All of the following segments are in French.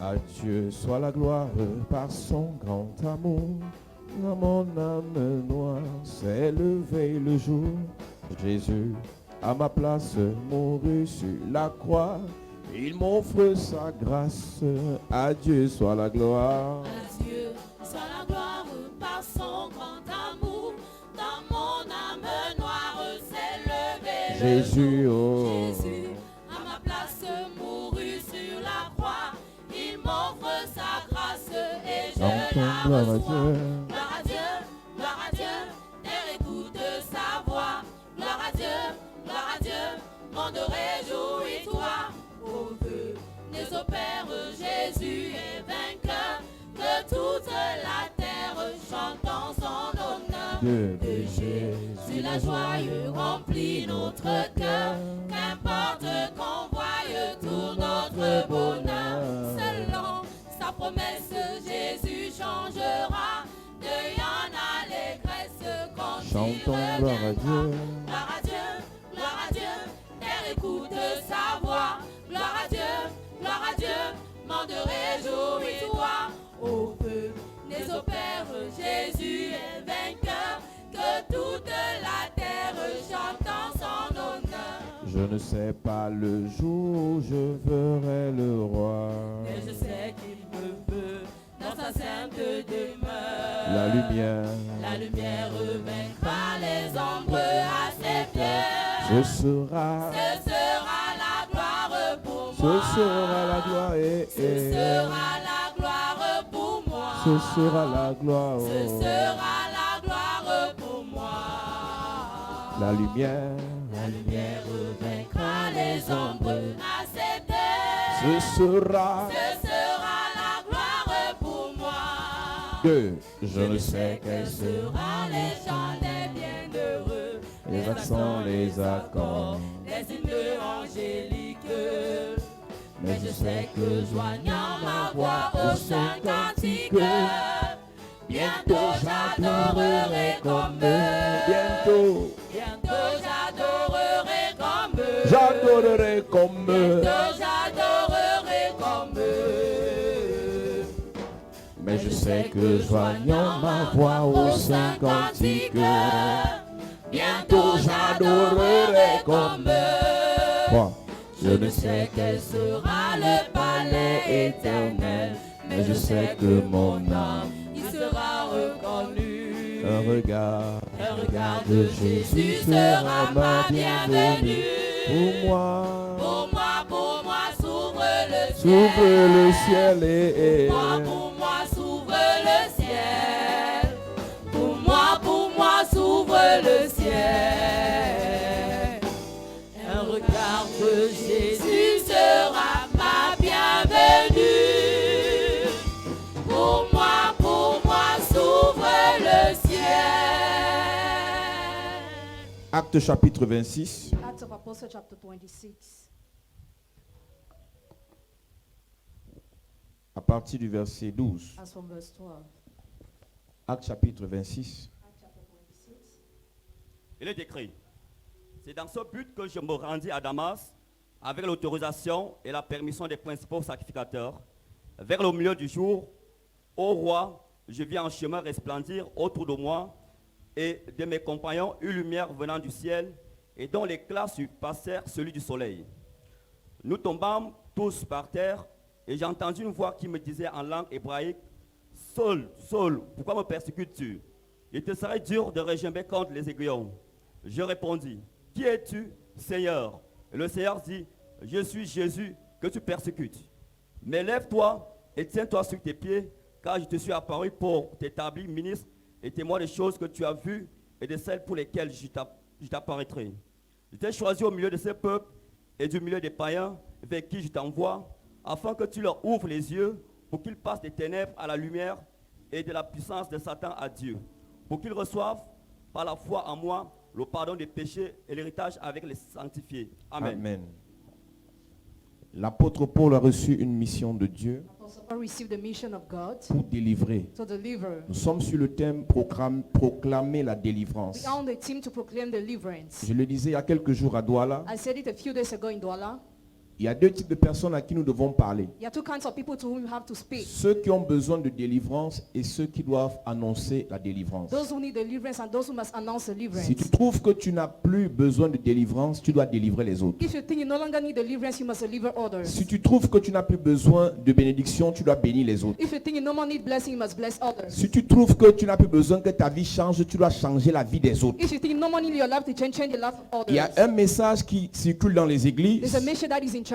À Dieu soit la gloire par son grand amour. Dans mon âme noire s'est levé le jour. Jésus, à ma place, mourut sur la croix. Il m'offre sa grâce. À Dieu soit la gloire. À Dieu soit la gloire par son grand amour. Dans mon âme noire s'est levé Jésus, le jour. oh. Jésus, à ma place, mourut sur la croix. Il m'offre sa grâce et je la Gloire à reçois. Dieu. Gloire à Dieu, gloire à Dieu, terre écoute sa voix. Gloire à Dieu, monde réjouis-toi. Ô Dieu, les opères, Jésus est vainqueur. Que toute la terre chante en son honneur. De Jésus, la joie remplit notre cœur. Qu'importe qu'on voie tout notre bonheur. Selon sa promesse, Jésus changera. Deuil en allégresse quand Chantons il gloire à reviendra. Dieu. Gloire à Dieu, terre écoute sa voix. Gloire à Dieu, monde réjouis-toi. Ô feu, les opères, Jésus est vainqueur. Que toute la terre chante en son honneur. Je ne sais pas le jour où je verrai le roi. Mais je sais qu'il me veut dans sa sainte demeure. La lumière vaincra les ombres à ses pieds. ce sera la gloire pour ce moi. sera la gloire. Ce sera la gloire pour moi. Ce sera la gloire. Ce Oh. sera la gloire pour moi. La lumière Vaincra les ombres à ses pieds. ce sera Ce sera la gloire pour moi. que je ne sais quel Ce sera sera les chants des bienheureux, les accents, les accords. les hymnes angéliques. Mais je sais que joignant ma voix au saint cantique, bientôt j'adorerai comme eux. Bientôt J'adorerai comme eux. j'adorerai comme eux. J'adorerai comme eux. Mais je sais que joignant ma voix au saint cantique, bientôt j'adorerai comme eux. moi, Je ne sais quel sera le palais éternel, mais je sais que mon âme y sera reconnue. un regard de Jésus sera ma bienvenue. pour moi, s'ouvre le ciel. s'ouvre le ciel et Pour moi, s'ouvre le ciel. Pour moi, s'ouvre le ciel. Un regard de Jésus sera ma bienvenue. Pour moi, s'ouvre le ciel. Acte chapitre 26, Acts of Apostles chapter 26. à partir du verset 12. As from verse 12. Acte chapitre 26. Acts chapter 26. Il est écrit, c'est dans ce but que je me rendis à Damas avec l'autorisation et la permission des principaux sacrificateurs. Vers le milieu du jour, ô roi, je vis en chemin resplendir autour de moi et de mes compagnons une lumière venant du ciel et dont l'éclat surpassait celui du soleil. Nous tombâmes tous par terre et j'ai entendu une voix qui me disait en langue hébraïque, « Saul, Saul, pourquoi me persécutes-tu? Il te serait dur de regimber contre les aiguillons. » Je répondis, « Qui es-tu, Seigneur ?» Et le Seigneur dit, « Je suis Jésus que tu persécutes. Mais lève-toi et tiens-toi sur tes pieds, car je te suis apparu pour t'établir ministre et témoin des choses que tu as vues et de celles pour lesquelles je t'apparaîtrai. Je t'ai choisi au milieu de ces peuples et du milieu des païens vers qui je t'envoie, afin que tu leur ouvres les yeux pour qu'ils passent des ténèbres à la lumière et de la puissance de Satan à Dieu, pour qu'ils reçoivent par la foi en moi le pardon des péchés et l'héritage avec les sanctifiés. Amen. Amen. L'apôtre Paul a reçu une mission de Dieu Apostle Paul received the mission of God pour délivrer. to deliver. Nous sommes sur le thème proclamer la délivrance. We are on the team to proclaim deliverance. Je le disais il y a quelques jours à Douala, I said it a few days ago in Douala. Il y a deux types de personnes à qui nous devons parler. There are two kinds of people to whom you have to speak. Ceux qui ont besoin de délivrance et ceux qui doivent annoncer la délivrance. Those who need deliverance and those who must announce deliverance. Si tu trouves que tu n'as plus besoin de délivrance, tu dois délivrer les autres. If you think you no longer need deliverance, you must deliver others. Si tu trouves que tu n'as plus besoin de bénédiction, tu dois bénir les autres. If you think you no more need blessing, you must bless others. Si tu trouves que tu n'as plus besoin que ta vie change, tu dois changer la vie des autres. If you think you no more need your life to change the life of Il y a others. un message qui circule dans les There's églises. a mission that is in churches.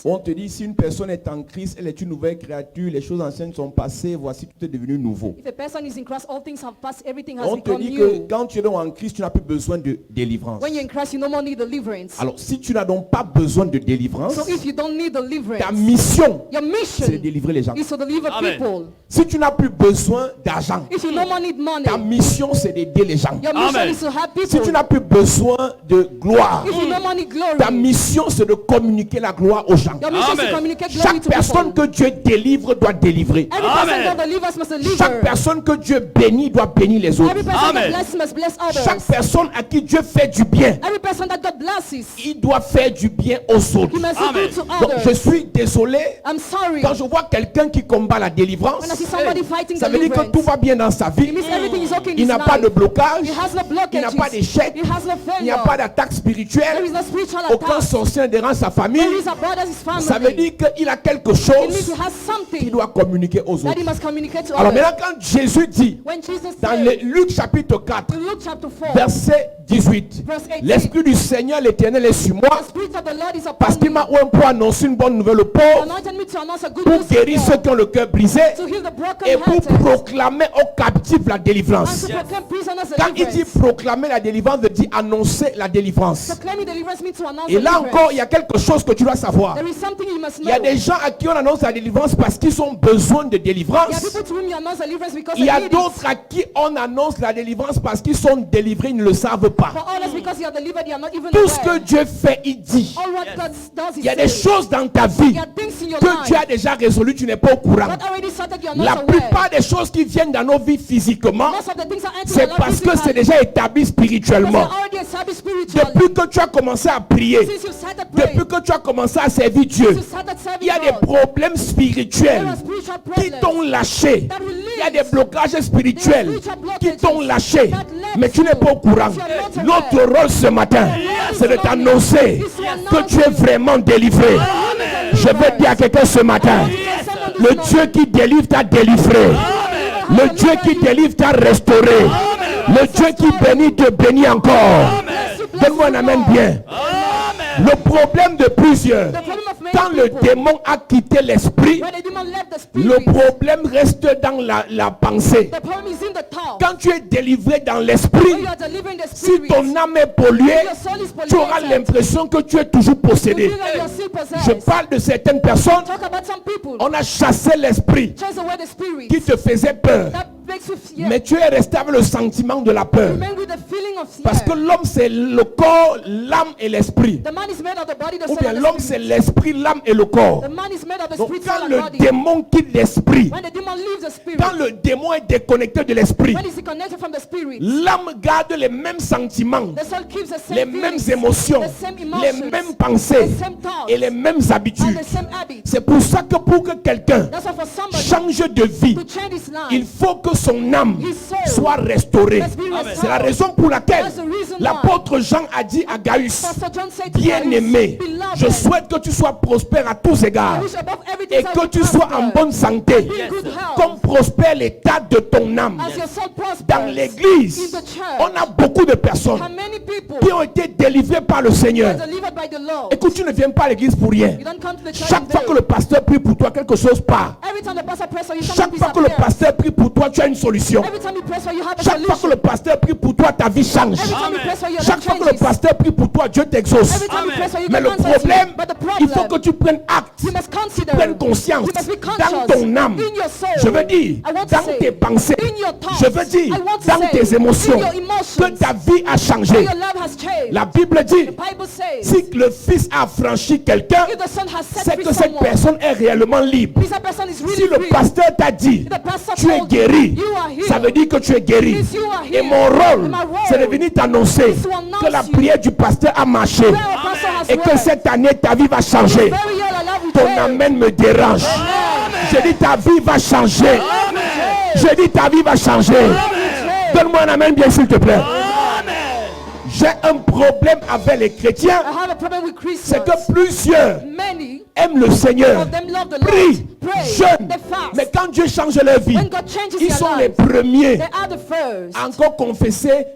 On te dit si une personne est en Christ, elle est une nouvelle créature, les choses anciennes sont passées, voici tout est devenu nouveau. If a person is in Christ, all things have passed, everything has On te become dit que new. quand tu es donc en Christ, tu n'as plus besoin de délivrance. When you're in Christ, you no more need deliverance. Alors si tu n'as donc pas besoin de délivrance, So if you don't need ta deliverance, mission, your c'est de mission délivrer les gens. is to deliver Amen. people. Si tu n'as plus besoin d'argent, If you no more need money, ta mission, c'est d'aider les gens. your mission Amen. is to help Si people. tu n'as plus besoin de gloire, If you no more need glory, ta mission, c'est de communiquer la gloire aux gens. your mission is Amen. to communicate glory Chaque to personne people. que Dieu délivre doit délivrer. Every person Amen. that delivers must deliver. Chaque personne que Dieu bénit doit bénir les autres. Every person Amen. that blesses must bless Chaque others. personne à qui Dieu fait du bien, Every person that God blesses, il doit faire du bien aux autres. he must do Amen. good to Donc je others. suis désolé I'm sorry. quand je vois quelqu'un qui combat la délivrance. When I see somebody fighting Ça veut dire que tout deliverance, va bien dans sa it vie. means everything is okay in Il his n'a pas de life. blocage. He has no Il n'a blockages. pas d'échec. He has no Il n'y a failure. pas d'attaque There spirituelle. is no spiritual Aucun attack. sorcier ne dérange sa famille. There is a brother, his family. Ça veut dire qu'il a quelque It means he chose has qu'il something doit communiquer aux that autres. he must communicate to Alors others. maintenant quand Jésus dit When Jesus dans said Luc chapitre 4, in Luke chapter 4, verset 18, verse 18, l'Esprit du Seigneur l'Éternel est sur moi the Spirit of the Lord is parce upon qu'il me. m'a oint pour annoncer une bonne nouvelle aux He pauvres, anointed me to announce a good pour news to guérir the ceux poor, qui ont le cœur brisé to heal the et pour broken-hearted, proclamer aux captifs la and délivrance. to proclaim prisoners Quand il dit deliverance. proclamer la délivrance, veut dire annoncer la délivrance. Proclaiming deliverance means to announce Et là deliverance. encore, il y a quelque chose que tu dois savoir. There is something you must Il y a know. des gens à qui on annonce la délivrance parce qu'ils ont besoin de There are délivrance. people to whom you announce deliverance because Il y they a need it. d'autres à qui on annonce la délivrance parce qu'ils sont délivrés, ils ne le savent pas. For others, because you are delivered, you are not even Tout ce que aware. Dieu fait, il dit. All what God does, Il y a He des says. choses dans ta vie There are things in your que tu as life déjà résolues, tu n'es pas au courant. that already started, you are La not aware. plupart des choses qui viennent dans nos vies physiquement, Most of the things are entering c'est your life parce que c'est physically. déjà établi Because spirituellement. they're already established spiritually. Depuis que tu as commencé à prier, Since you started praying, depuis que tu as commencé à servir Dieu, since you started serving il y a des God, problèmes there spirituels are spiritual qui problems t'ont lâché. that will Il y a lead. des blocages spirituels qui t'ont lâché, mais tu n'es pas au courant. Notre rôle ce matin, c'est de t'annoncer que tu es vraiment délivré. Je veux dire à quelqu'un ce matin, le Dieu qui délivre t'a délivré. Le Dieu qui délivre t'a restauré. Le Dieu qui bénit te bénit encore. Donne-moi un amen bien. Le problème de plusieurs, The problem of many quand le people, démon a quitté l'esprit, when the demon left the le spirit, problème reste dans la pensée. the problem is in the thought. Quand tu es délivré dans When l'esprit, you are delivering the si spirit, ton âme est polluée, your soul is tu auras polluted. l'impression que tu es toujours You possédé. feel like you are still Je possessed. parle de certaines personnes, Talk about some people. on a chassé l'esprit Chase away the spirit qui te faisait peur. that makes you fear. Mais tu es resté avec le sentiment de la peur. Remain with the feeling of fear. Parce que l'homme c'est le corps, l'âme et l'esprit. The man is made of the body, the Ou soul, bien and l'homme the c'est spirit. l'esprit, l'âme et le corps. The man is made of the Donc spirit, quand soul, le and body. démon quitte l'esprit, When the demon leaves the spirit, quand le démon est déconnecté de l'esprit, when he's connected from the spirit, l'âme garde les mêmes sentiments, the soul keeps the same les feelings, mêmes émotions, the same les emotions, mêmes pensées the same thoughts, et les mêmes and habitudes. the same habits. C'est pour ça que pour que quelqu'un That's why for somebody change de vie, to change his life, il faut que son âme his soul soit restaurée. must be restored. C'est la raison pour laquelle That's the reason l'apôtre Jean a dit à Gaius, Pastor John said to bien-aimé, Gaius, beloved, je souhaite que tu sois prospère à tous I égards wish above everything et that que you tu sois en prosper, bonne santé, be in good health, comme prospère l'état de ton âme. as your soul prospers. Dans l'église, in the church, on a beaucoup de personnes how many people qui ont été délivrées par le are Seigneur. delivered by the Lord? Écoute, tu ne viens pas à l'église pour rien. You don't come to the church Chaque in fois que vain. le pasteur prie pour toi, quelque chose part. Every time the pastor prays for you, Chaque something fois que le disappears. pasteur prie pour toi, tu as une solution. Every time he prays for you, you have a Chaque fois que solution. le pasteur prie pour toi, ta vie change. Every time he Amen. prays for you, your Chaque life fois que le changes. pasteur prie pour toi, Dieu t'exauce. Every time he Amen. prays for you, Mais God le answers you. problème, But the il faut problem, que tu prennes acte, you must consider, prennes conscience you must be dans conscious ton âme. in your soul. Je veux dire, I want to dans say, tes pensées. in your thoughts. Je veux dire, I want to dans say, tes émotions, in your emotions, que ta vie a that changé. your love has changed. La Bible dit, The Bible says, si le Fils a franchi quelqu'un, if the Son has set c'est free que cette someone, personne est réellement libre. this person is really Si le free. pasteur t'a dit, The pastor tu es told you, guéri, you are healed. ça veut dire que tu es guéri. Means you are Et healed. mon rôle, And my role c'est de venir t'annoncer is to announce que la you prière du pasteur a marché. where a pastor has Et que worked. cette année, ta vie va changer. Very ton amen me dérange. Je dis ta vie va changer. Je dis ta vie va changer. Donne-moi un amen bien s'il te plaît. J'ai un problème avec les chrétiens. I have a problem with C'est Christians. que plusieurs Many aiment le Seigneur, of them love the prient, Lord, pray, jeûnent. they fast. Mais quand Dieu change leur vie, When God changes ils their sont les lives, premiers they are the first à encore confesser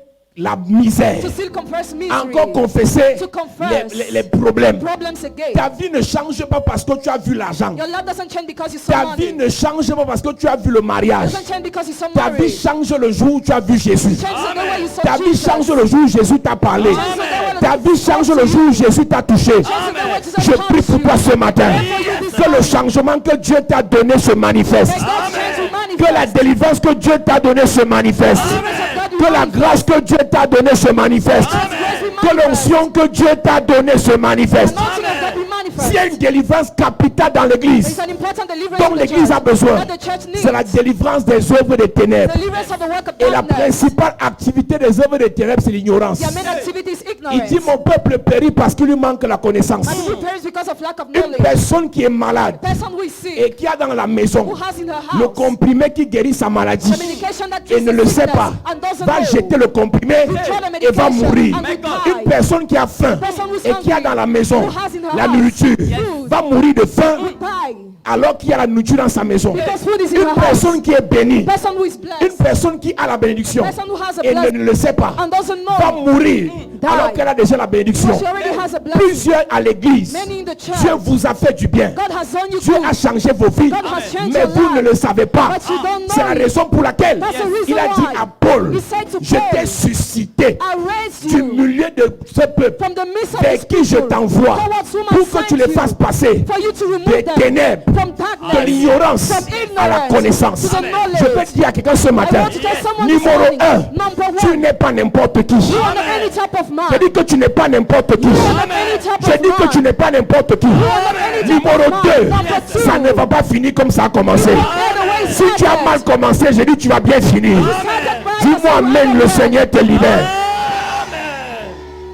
la misère, to still confess encore misery, confesser to confess les problèmes. problems again. Ta vie ne change pas parce que tu as vu l'argent. Your love doesn't change because you saw Ta money. vie ne change pas parce que tu as vu le mariage. Doesn't change because you saw Ta vie marriage. change le jour où tu as vu Jésus. Change the day when you saw Ta vie Jesus. change le jour où Jésus t'a parlé. Ta vie change le jour où Jésus t'a touché. Je prie pour toi ce matin. Que le changement que Dieu t'a donné se manifeste. May God's change will manifest. Que la délivrance que Dieu t'a donnée se manifeste. Que la grâce que Dieu t'a donnée se manifeste. Que l'onction que Dieu t'a donnée se manifeste. Anointing of God will S'il y a manifest. une délivrance capitale dans l'église, It's an important deliverance dont in the l'église a church. besoin, That the church needs. c'est la délivrance des œuvres des ténèbres. Deliverance of the work of Et la darkness. principale activité des œuvres des ténèbres, c'est l'ignorance. Their main activity is Il ignorance. dit mon peuple périt parce qu'il lui manque la connaissance. And he perish because of lack of Une knowledge. personne qui est malade Person who is sick, et qui a dans la maison who has in her le house comprimé qui guérit sa maladie the medication that et kills ne le the sait sickness pas, and doesn't va know. jeter le comprimé et va mourir. Une personne qui a faim et qui a dans la maison la nourriture va mourir de faim Will die. alors qu'il y a la nourriture dans sa maison. Because food is in Une her house. personne qui est bénie, Person who is une blessed personne qui a la bénédiction person who has a et blessing ne le sait pas, and doesn't va know. mourir alors qu'elle a déjà la bénédiction. She already has a blessing. Plusieurs à l'église, Many in the church. Dieu vous a fait du bien. God has done you Dieu good. a changé vos vies, God has changed mais your vous ne life. le savez pas. But you don't know C'est la it. raison pour laquelle That's the reason il a dit why. à Paul, He said to je Paul, t'ai suscité I raised du you milieu de ce peuple from the midst of vers this qui je people t'envoie towards whom I pour que tu sent les you, fasses passer for you to remove des them ténèbres, from de darkness, l'ignorance from à la ignorance connaissance. to the knowledge. Je peux dire à quelqu'un ce matin, want to tell someone this numéro morning, 1, number tu one, n'es pas n'importe qui. you are not any type of man. Je dis que tu n'es pas n'importe qui. You are not any type Je of dis que man. tu n'es pas n'importe qui. You are not any type Numéro of man. 2, Number two, ça ne va pas finir comme ça a commencé. you are the way Si tu as started. mal commencé, je dis tu vas bien finir. You started bad, Dis-moi but you amen, ended le well. Seigneur te libère.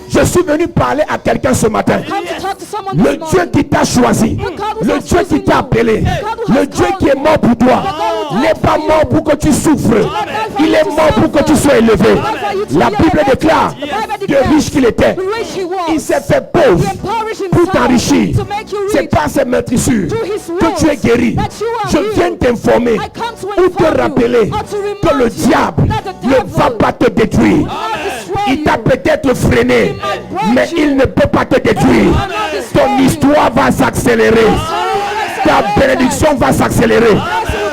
Je suis venu parler à quelqu'un ce matin. Come to talk to someone Le this Dieu morning. qui t'a choisi, le Dieu qui t'a appelé, le Dieu qui est mort pour toi, n'est pas mort pour que tu souffres. Il est mort pour que tu sois élevé. La Bible déclare, de riche qu'il était, Rich he was. il s'est fait pauvre He empowered pour himself t'enrichir. to make you C'est rich. par ses meurtrissures Through his que tu es guéri. that you are Je healed. viens t'informer I come to ou te inform you rappeler or to remind que le you diable that the ne devil va pas te détruire. will not destroy Il you. t'a peut-être freiné, might break mais you. il ne peut pas te détruire. Ton histoire va s'accélérer. Ta bénédiction va s'accélérer.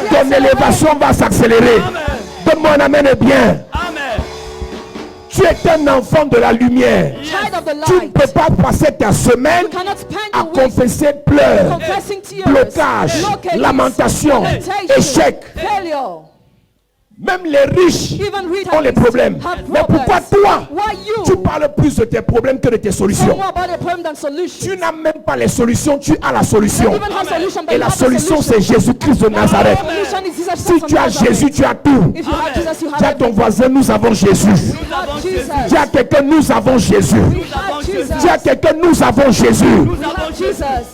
Ton élévation va s'accélérer. Donne-moi un amen bien. Tu es un enfant de la lumière. Child of the Tu ne light. peux pas passer ta semaine You cannot spend à your week confesser pleurs, confessing tears, blocage, blockades, lamentation, lamentations, échec. failure. Même les riches Even rich ont les problèmes. have Mais pourquoi problems. toi, Why you? tu parles plus de tes problèmes que de tes Say solutions? more about the problem than solution. Tu n'as même pas les solutions, tu as la solution. You even have solution, but Et you la have the solution, c'est Jésus-Christ de Nazareth. Solution is Jesus Si Christ tu of as Nazareth. Jésus, tu as tout. If you have Jesus, you Dis à have ton everything. voisin, nous avons Jésus. We have Jesus. Dis à quelqu'un, nous avons Jésus. We have Jesus. Dis à quelqu'un, nous avons Jésus. We have Jesus.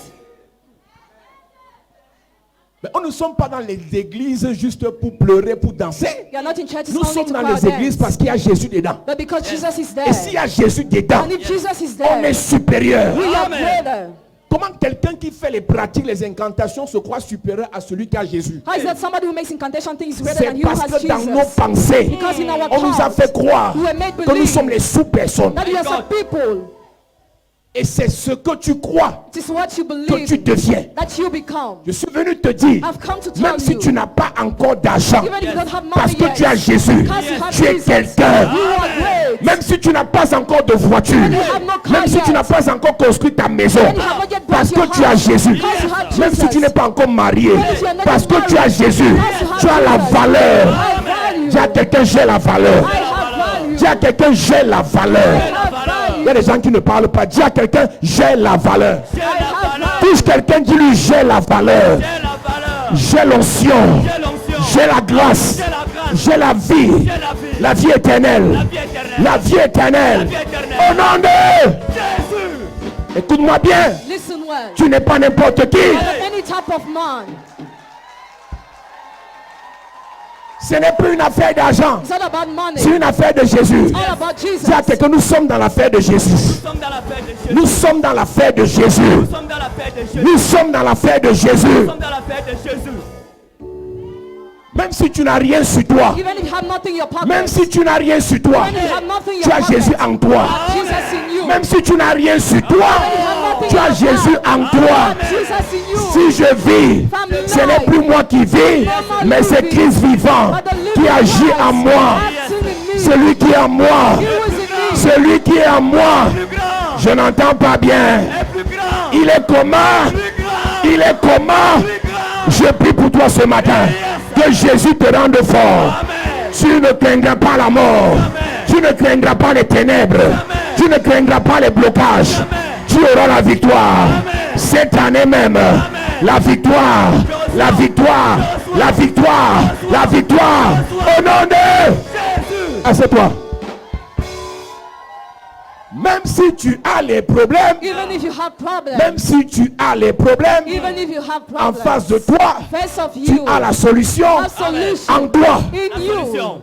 Mais on ne sommes pas dans les églises juste pour pleurer, pour danser. You are not in churches Nous only sommes to dans cry les églises dance. parce qu'il y a Jésus dedans. But because Jesus is Et there. s'il y a Jésus dedans, And if Jesus is on est there, supérieur. we are greater. Comment quelqu'un qui fait les pratiques, les incantations se croit supérieur à celui qui a Jésus? How is that somebody who makes incantation thinks greater C'est than you who parce has que dans nos Jesus? pensées, Because in our on nous a thoughts, fait croire we were made que nous believe sommes les sous-personnes. that you are some people. Et c'est ce que tu crois It is what you que tu believe deviens. that you become. Je suis venu te dire, I've come to tell même si you, tu n'as pas encore d'argent, even if you don't have money parce que yet, tu as Jésus, because you have tu es Jesus, quelqu'un. you are great. Même si tu n'as pas encore de voiture, you have no car même si tu yet, n'as pas encore construit ta maison, when you have not yet bought parce your que tu as house, Jésus, because you have même si Jesus, tu n'es pas encore marié, if you are not parce yet que tu as married, Jésus, because you have tu as la Jesus, valeur. I value. Dis à quelqu'un, j'ai la valeur. I have value. Dis à quelqu'un, j'ai la valeur. I have value. Il y a des gens qui ne parlent pas. Dis à quelqu'un, j'ai la valeur. I have value. Touche quelqu'un, dis-lui, j'ai la valeur. J'ai l'onction. J'ai la grâce. J'ai la vie. La vie éternelle. La vie éternelle. Au nom de... Écoute-moi bien. Listen well. Tu n'es pas n'importe qui. You're not any type of man. Ce n'est plus une affaire d'argent. It's not about money. C'est une affaire de Jésus. It's all about Jesus. Dis à quelqu'un, nous sommes dans l'affaire de Jésus. Nous sommes dans l'affaire de Jésus. Nous sommes dans l'affaire de Jésus. Nous sommes dans l'affaire de Jésus. Nous sommes dans l'affaire de Jésus. Nous sommes dans l'affaire de Jésus. Même si tu n'as rien sur toi, Even if you have nothing in your pocket. même si tu n'as rien sur toi, Even if you have nothing in tu your as pocket. Jésus en toi. Jesus in you. Même si tu n'as rien sur toi, Even if you have nothing tu in as your Jésus heart. en toi. Jesus in you. Si je vis, ce n'est plus moi qui vis, mais c'est Christ vivant But the living qui agit en Christ moi. acting in me. Celui qui est en moi, He was in me. celui qui est en moi, Plus grand. je n'entends pas bien. Est plus grand. Il est comment? Plus grand. Il est comment? Plus grand. Je prie pour toi ce matin. Que Jésus te rende fort. Amen. Tu ne craindras pas la mort. Tu ne craindras pas les ténèbres. Tu ne craindras pas les blocages. Tu auras la victoire. Cette année même, la victoire, la victoire, la victoire, la victoire. Au nom de Jésus. Assieds-toi. Même si tu as les problèmes, Even if you have problems. même si tu as les problèmes Even if you have en problems. face de toi, Face of tu you. as la solution Have solution en toi. in La you. solution.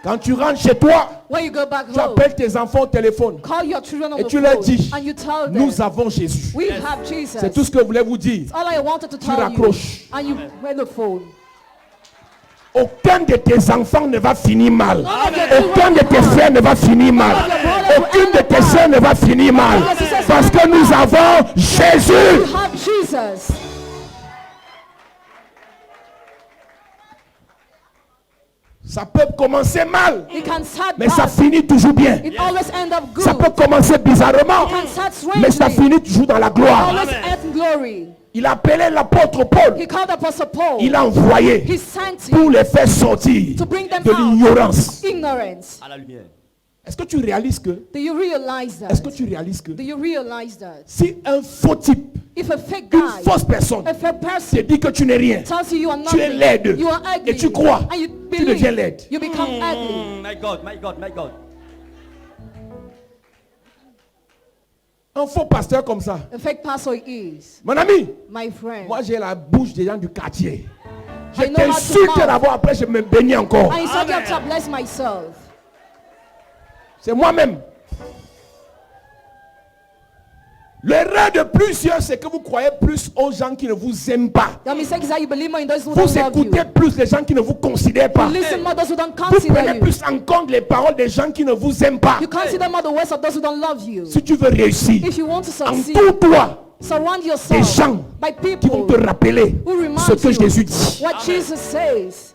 Quand tu rentres chez toi, When you go back tu home, appelles tes enfants au téléphone call your children on et the tu leur phone dis, and you tell them, nous avons Jésus. we have Jesus. C'est tout ce que je voulais vous dire. All I wanted to tell you. raccroches. And you wear the phone. Aucun de tes enfants ne va finir mal. Amen. Aucun de tes frères ne va finir mal. Aucune de tes soeurs ne va finir mal. Parce que nous avons You Jésus. have Jesus. Ça peut commencer mal, It can start mais ça bad. finit toujours bien. It always end up good. Ça peut commencer bizarrement, It can start mais ça strangely. finit toujours dans la gloire. Always end in glory. Il a appelé l'apôtre Paul. He called Apostle Paul. Il a envoyé He sent pour him les faire sortir to bring them de l'ignorance. out. Ignorance. À la lumière. Est-ce que tu réalises que, Do you realize that? est-ce que tu réalises que Do you realize that? si un faux type, If a fake une guy, fausse personne a fake te person dit que tu n'es rien, tells you you are tu es nothing, laide you are ugly, et tu crois, and you tu deviens believe, laide. you become ugly. My God, my God, my God. Un faux pasteur comme ça. A fake pastor is, Mon ami, my friend. moi j'ai la bouche des gens du quartier. Je I know how to t'insulte laugh. d'abord, après je me bénis encore. I instead have to bless myself. C'est moi-même. L'erreur de plusieurs, c'est que vous croyez plus aux gens qui ne vous aiment pas. The mistake is that you believe more in those who Vous don't love you. écoutez plus les gens qui ne vous considèrent pas. You listen more those who don't Vous consider prenez you. plus en compte les paroles des gens qui ne vous aiment pas. You consider more the words of those who don't love you. Si tu veux réussir, If you want to succeed, entoure-toi surround des yourself gens by qui vont people te rappeler who remind ce que you Jésus dit. what Jesus says.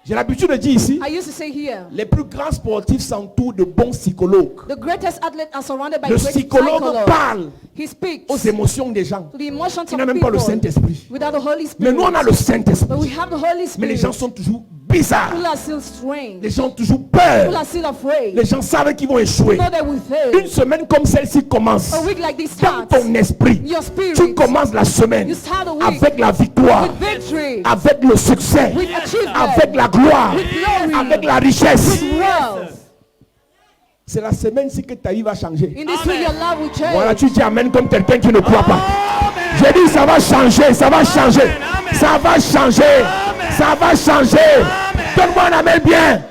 J'ai l'habitude de dire ici, I used to say here, les plus grands sportifs s'entourent de bons psychologues. the greatest athletes are surrounded by Le great psychologue psychologues. parle He speaks aux émotions des gens. to the emotions Il n'a of même pas le people Saint-Esprit. without the Holy Mais Spirit. nous, on a le But Saint-Esprit. we have the Holy Mais les Spirit. gens sont toujours bizarres. People are still strange. Les gens ont toujours People peur. are still afraid. Les gens savent qu'ils vont échouer. Know they will Une fail. semaine comme celle-ci commence. A week like this Dans starts. ton esprit, Your tu spirit commences la semaine You start the week avec la victoire, with victory, avec le succès, with achievement, avec la gloire, with glory, avec la richesse. with wealth. C'est la semaine-ci que ta vie va changer. In this week, your life will change. Voilà, tu dis Amen comme quelqu'un qui ne croit pas. J'ai dit ça va changer, ça va changer, ça va changer, ça va changer. Donne-moi un Amen bien.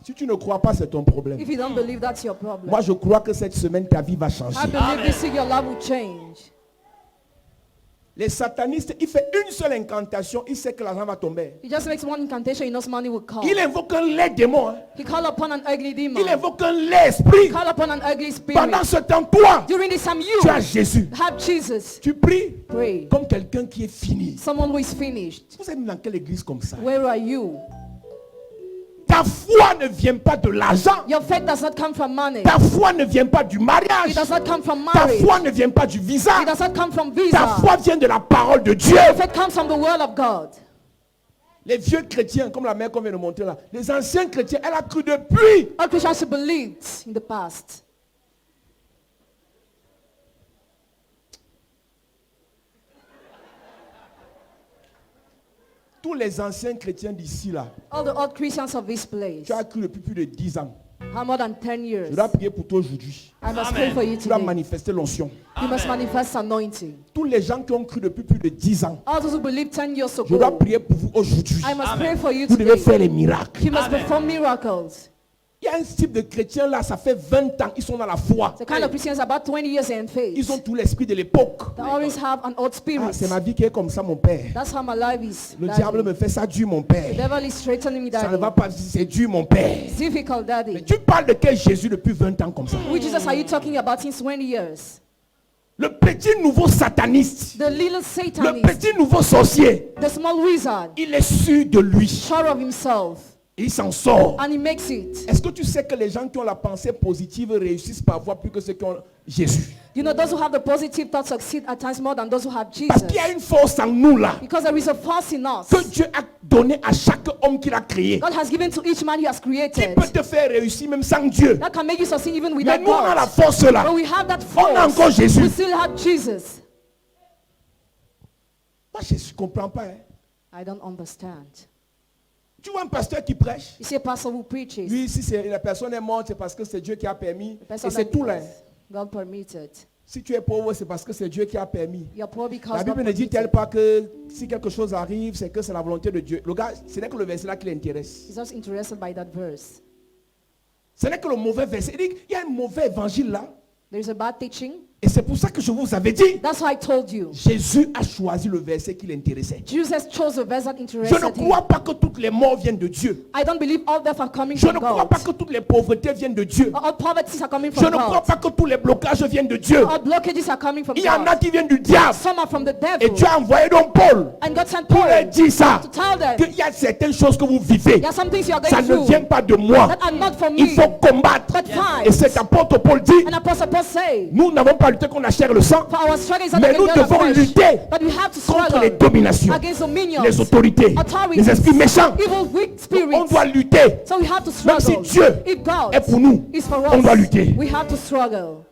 Si tu ne crois pas, c'est ton problème. If you don't believe, that's your problem. Moi, je crois que cette semaine, ta vie va changer. I believe this week, your life will change. Les satanistes, il fait une seule incantation, il sait que l'argent va tomber. He just makes one incantation, he knows money will come. Il invoque un laid démon. Hein. He call upon an ugly demon. Il invoque un laid esprit. Call upon an ugly spirit. Pendant ce temps, toi, During this time, tu as you Jésus. have Jesus. Tu pries Pray. comme quelqu'un qui est fini. Someone who is finished. Vous êtes dans quelle église comme ça? Where are you? Ta foi ne vient pas de l'argent. Your faith does not come from money. Ta foi ne vient pas du mariage. It does not come from Ta marriage. foi ne vient pas du visa. It does not come from Ta visa. foi vient de la parole de Dieu. Your faith comes from the word of God. Les vieux chrétiens, comme la mère qu'on vient de montrer là, les anciens chrétiens, elle a cru depuis. All Christians believed in the past. les anciens chrétiens d'ici là, All the old Christians of this place. tu as cru depuis plus de 10 ans. How more than 10 years. Je dois prier pour toi aujourd'hui. I must pray for you Tu dois today. manifester l'onction. You must manifest anointing. Tous les gens qui ont cru depuis plus de 10 ans, All those who believe 10 years je dois ago. prier pour vous aujourd'hui. I must pray for you Vous devez faire today. les miracles. You must perform miracles. Il y a un type de chrétiens là, ça fait 20 ans, ils sont dans la foi. The kind of Christians about 20 years in faith. Ils ont tout l'esprit de l'époque. They always have an old Ah, spirit. c'est ma vie qui est comme ça, mon père. That's how my life is. Le Daddy. diable me fait ça dur, mon The père. devil is straightening me, Ça ne daddy. va pas, c'est dur, mon père. It's difficult, Mais daddy. tu parles de quel Jésus depuis 20 ans comme ça? Which Jesus are you talking about since 20 years? Le petit nouveau sataniste, The little le Satanist, petit nouveau sorcier, the small wizard, il est sûr de lui. sure of himself, Il s'en sort. and he makes it. Est-ce que tu sais que les gens qui ont la pensée positive réussissent parfois plus que ceux qui ont Jésus? You know, those who have the positive thoughts succeed at times more than those who have Parce Jesus. qu'il y a une force en nous là Because there is a force in us. que Dieu a donné à chaque homme qu'il a créé, God has given to each man he has qui created. peut te faire réussir même sans Dieu. That can make you succeed even Mais without nous on a la God. force là. But we have that On a encore force. Jésus. We still have Jesus. Moi je ne comprends pas. Hein. I don't understand. Tu vois un pasteur qui prêche. You see a pastor who preaches. Lui, si la personne est morte, c'est parce que c'est Dieu qui a permis. The person Et c'est that tout là. God permitted. Si tu es pauvre, c'est parce que c'est Dieu qui a permis. You're poor because La God Bible ne dit-elle permitted. pas que si quelque chose arrive, c'est que c'est la volonté de Dieu. Le gars, ce n'est que le verset là qui l'intéresse. He's just interested by that verse. Ce n'est que le mauvais verset. Il dit, il y a un mauvais évangile là. There is a bad teaching. Et c'est pour ça que je vous avais dit, That's why I told you. Jésus a choisi le verset qui l'intéressait. Jesus chose the verse that Je interested ne him. crois pas que toutes les morts viennent de Dieu. I don't believe all death are coming Je from ne crois God. pas que toutes les pauvretés viennent de Dieu. All poverties are coming Je from ne crois God. pas que tous les blocages viennent de Dieu. All blockages are coming from Il y en a God. qui viennent du diable. Some are from the Et devil. Dieu a envoyé donc Paul And God sent pour leur Paul dire ça. to tell them Qu'il y a certaines choses que vous vivez. there are some things you are Ça going ne through vient pas de moi. that are not for Il me. faut combattre. But fight. Et cet apôtre Paul dit, And Apostle Paul say, nous n'avons pas lutté contre la chair et le sang, for our struggle is not mais against nous blood and devons flesh, lutter but we have to contre les struggle dominations, against dominions, les autorités, authorities, les esprits méchants. evil weak On spirits. doit lutter. So we have to Même si struggle. Dieu If God est pour nous, is for on doit us, lutter. we have to struggle.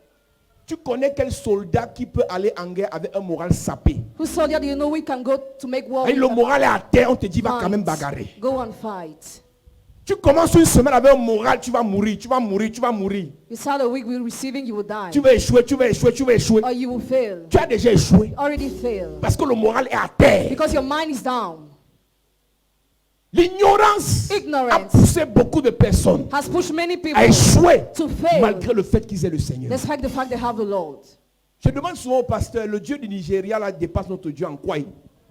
Tu connais quel soldat qui peut aller en guerre avec un moral sapé? Whose soldier do you know we can go to make war Et with le and moral est à terre, on te dit va fight? quand même bagarrer. Go and fight. Tu commences une semaine avec un moral, tu vas mourir, tu vas mourir, tu vas mourir. You start a week with receiving, you will die. Tu vas échouer, tu vas échouer, tu vas échouer. Or you will fail. Tu as déjà échoué Already failed. parce que le moral est à terre. Because your mind is down. L'ignorance a Ignorance poussé beaucoup de personnes has pushed many people à échouer to fail malgré le fait qu'ils aient le Seigneur. despite the fact they have the Lord. Je demande souvent au pasteur, le Dieu du Nigeria là dépasse notre Dieu en quoi?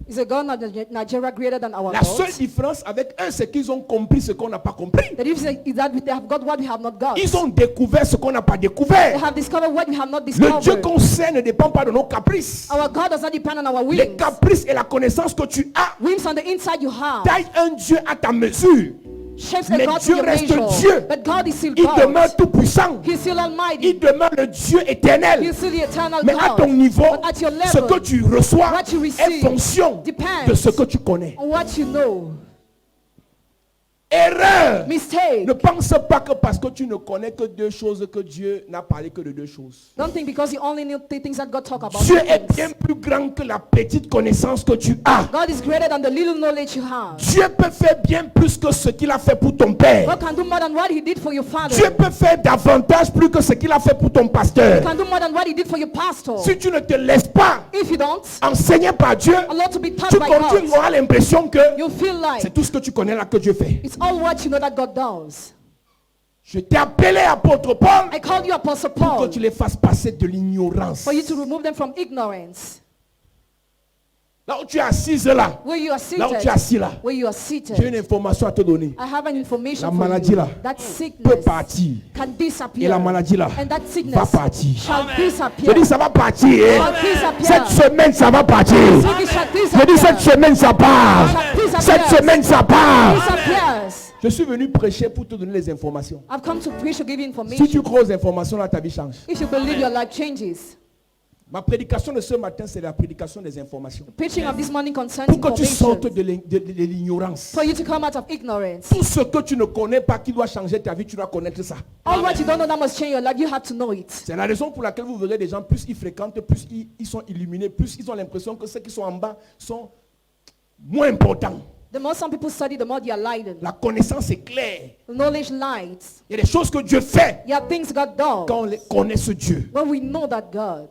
Is a God Nigeria greater than our La God? seule différence avec eux, c'est qu'ils ont compris ce qu'on n'a pas compris. The difference is that they have got what we have not got. Ils ont découvert ce qu'on n'a pas They découvert. have discovered what we have not Le Dieu discovered. qu'on sait ne dépend pas de nos caprices. Our God does not depend on our Les whims. caprices et la connaissance que tu as Whims on the inside you have. taille un Dieu à ta mesure. Shapes Mais a God to Dieu your reste measure. Dieu. But God is still Il demeure God. tout puissant. He's still Il almighty. demeure le Dieu éternel. He's still the eternal Mais à God. ton niveau, But at your ce level, que tu reçois what you est receive fonction depends de ce que tu connais. on what you know. Erreur. Mistake. Ne pense pas que parce que tu ne connais que deux choses, que Dieu n'a parlé que de deux choses. Don't think because you only know the things that God talk about. Dieu two est things. bien plus grand que la petite connaissance que tu as. God is greater than the little knowledge you have. Dieu peut faire bien plus que ce qu'il a fait pour ton père. God can do more than what he did for your father. Dieu peut faire davantage plus que ce qu'il a fait pour ton He pasteur. can do more than what he did for your pastor. Si tu ne te laisses pas If you don't enseigner par Dieu, allow to be taught tu by God, continueras l'impression que you feel like c'est tout ce que tu connais là que Dieu fait. it's all what you know that God does. Je t'ai appelé apôtre Paul I called you Apostle pour que Paul tu les fasses passer de l'ignorance. for you to remove them from ignorance. Là où tu es assise là, Where you are là où tu es seated, assis là, where you are j'ai une seated, information à te donner. I have an information La for maladie you. là That peut sickness partir. can Et disappear. la maladie là And that va sickness partir. shall Je disappear. dis ça va partir. Shall Cette disappear. semaine ça va partir. It shall Je dis cette disappear. semaine ça part. Shall Cette disappear. semaine ça part. Disappears. Je suis venu prêcher pour te donner les informations. I've come to preach to give you Si information. tu crois aux informations là, ta vie change. If you believe, your life changes. Ma prédication de ce matin, c'est la prédication des informations. Preaching of this morning concerns Pour que tu information. sortes de l'ignorance. For you to come out of ignorance. Tout ce que tu ne connais pas qui doit changer ta vie, tu dois connaître ça. All what you don't know that must change your life, you have to know it. C'est la raison pour laquelle vous verrez des gens, plus ils fréquentent, plus ils sont illuminés, plus ils ont l'impression que ceux qui sont en bas sont moins importants. The more some people study, the more they are lightened. La connaissance est claire. Knowledge lights. Il y a des choses que Dieu fait There are things God does quand on connaît ce Dieu. when we know that God.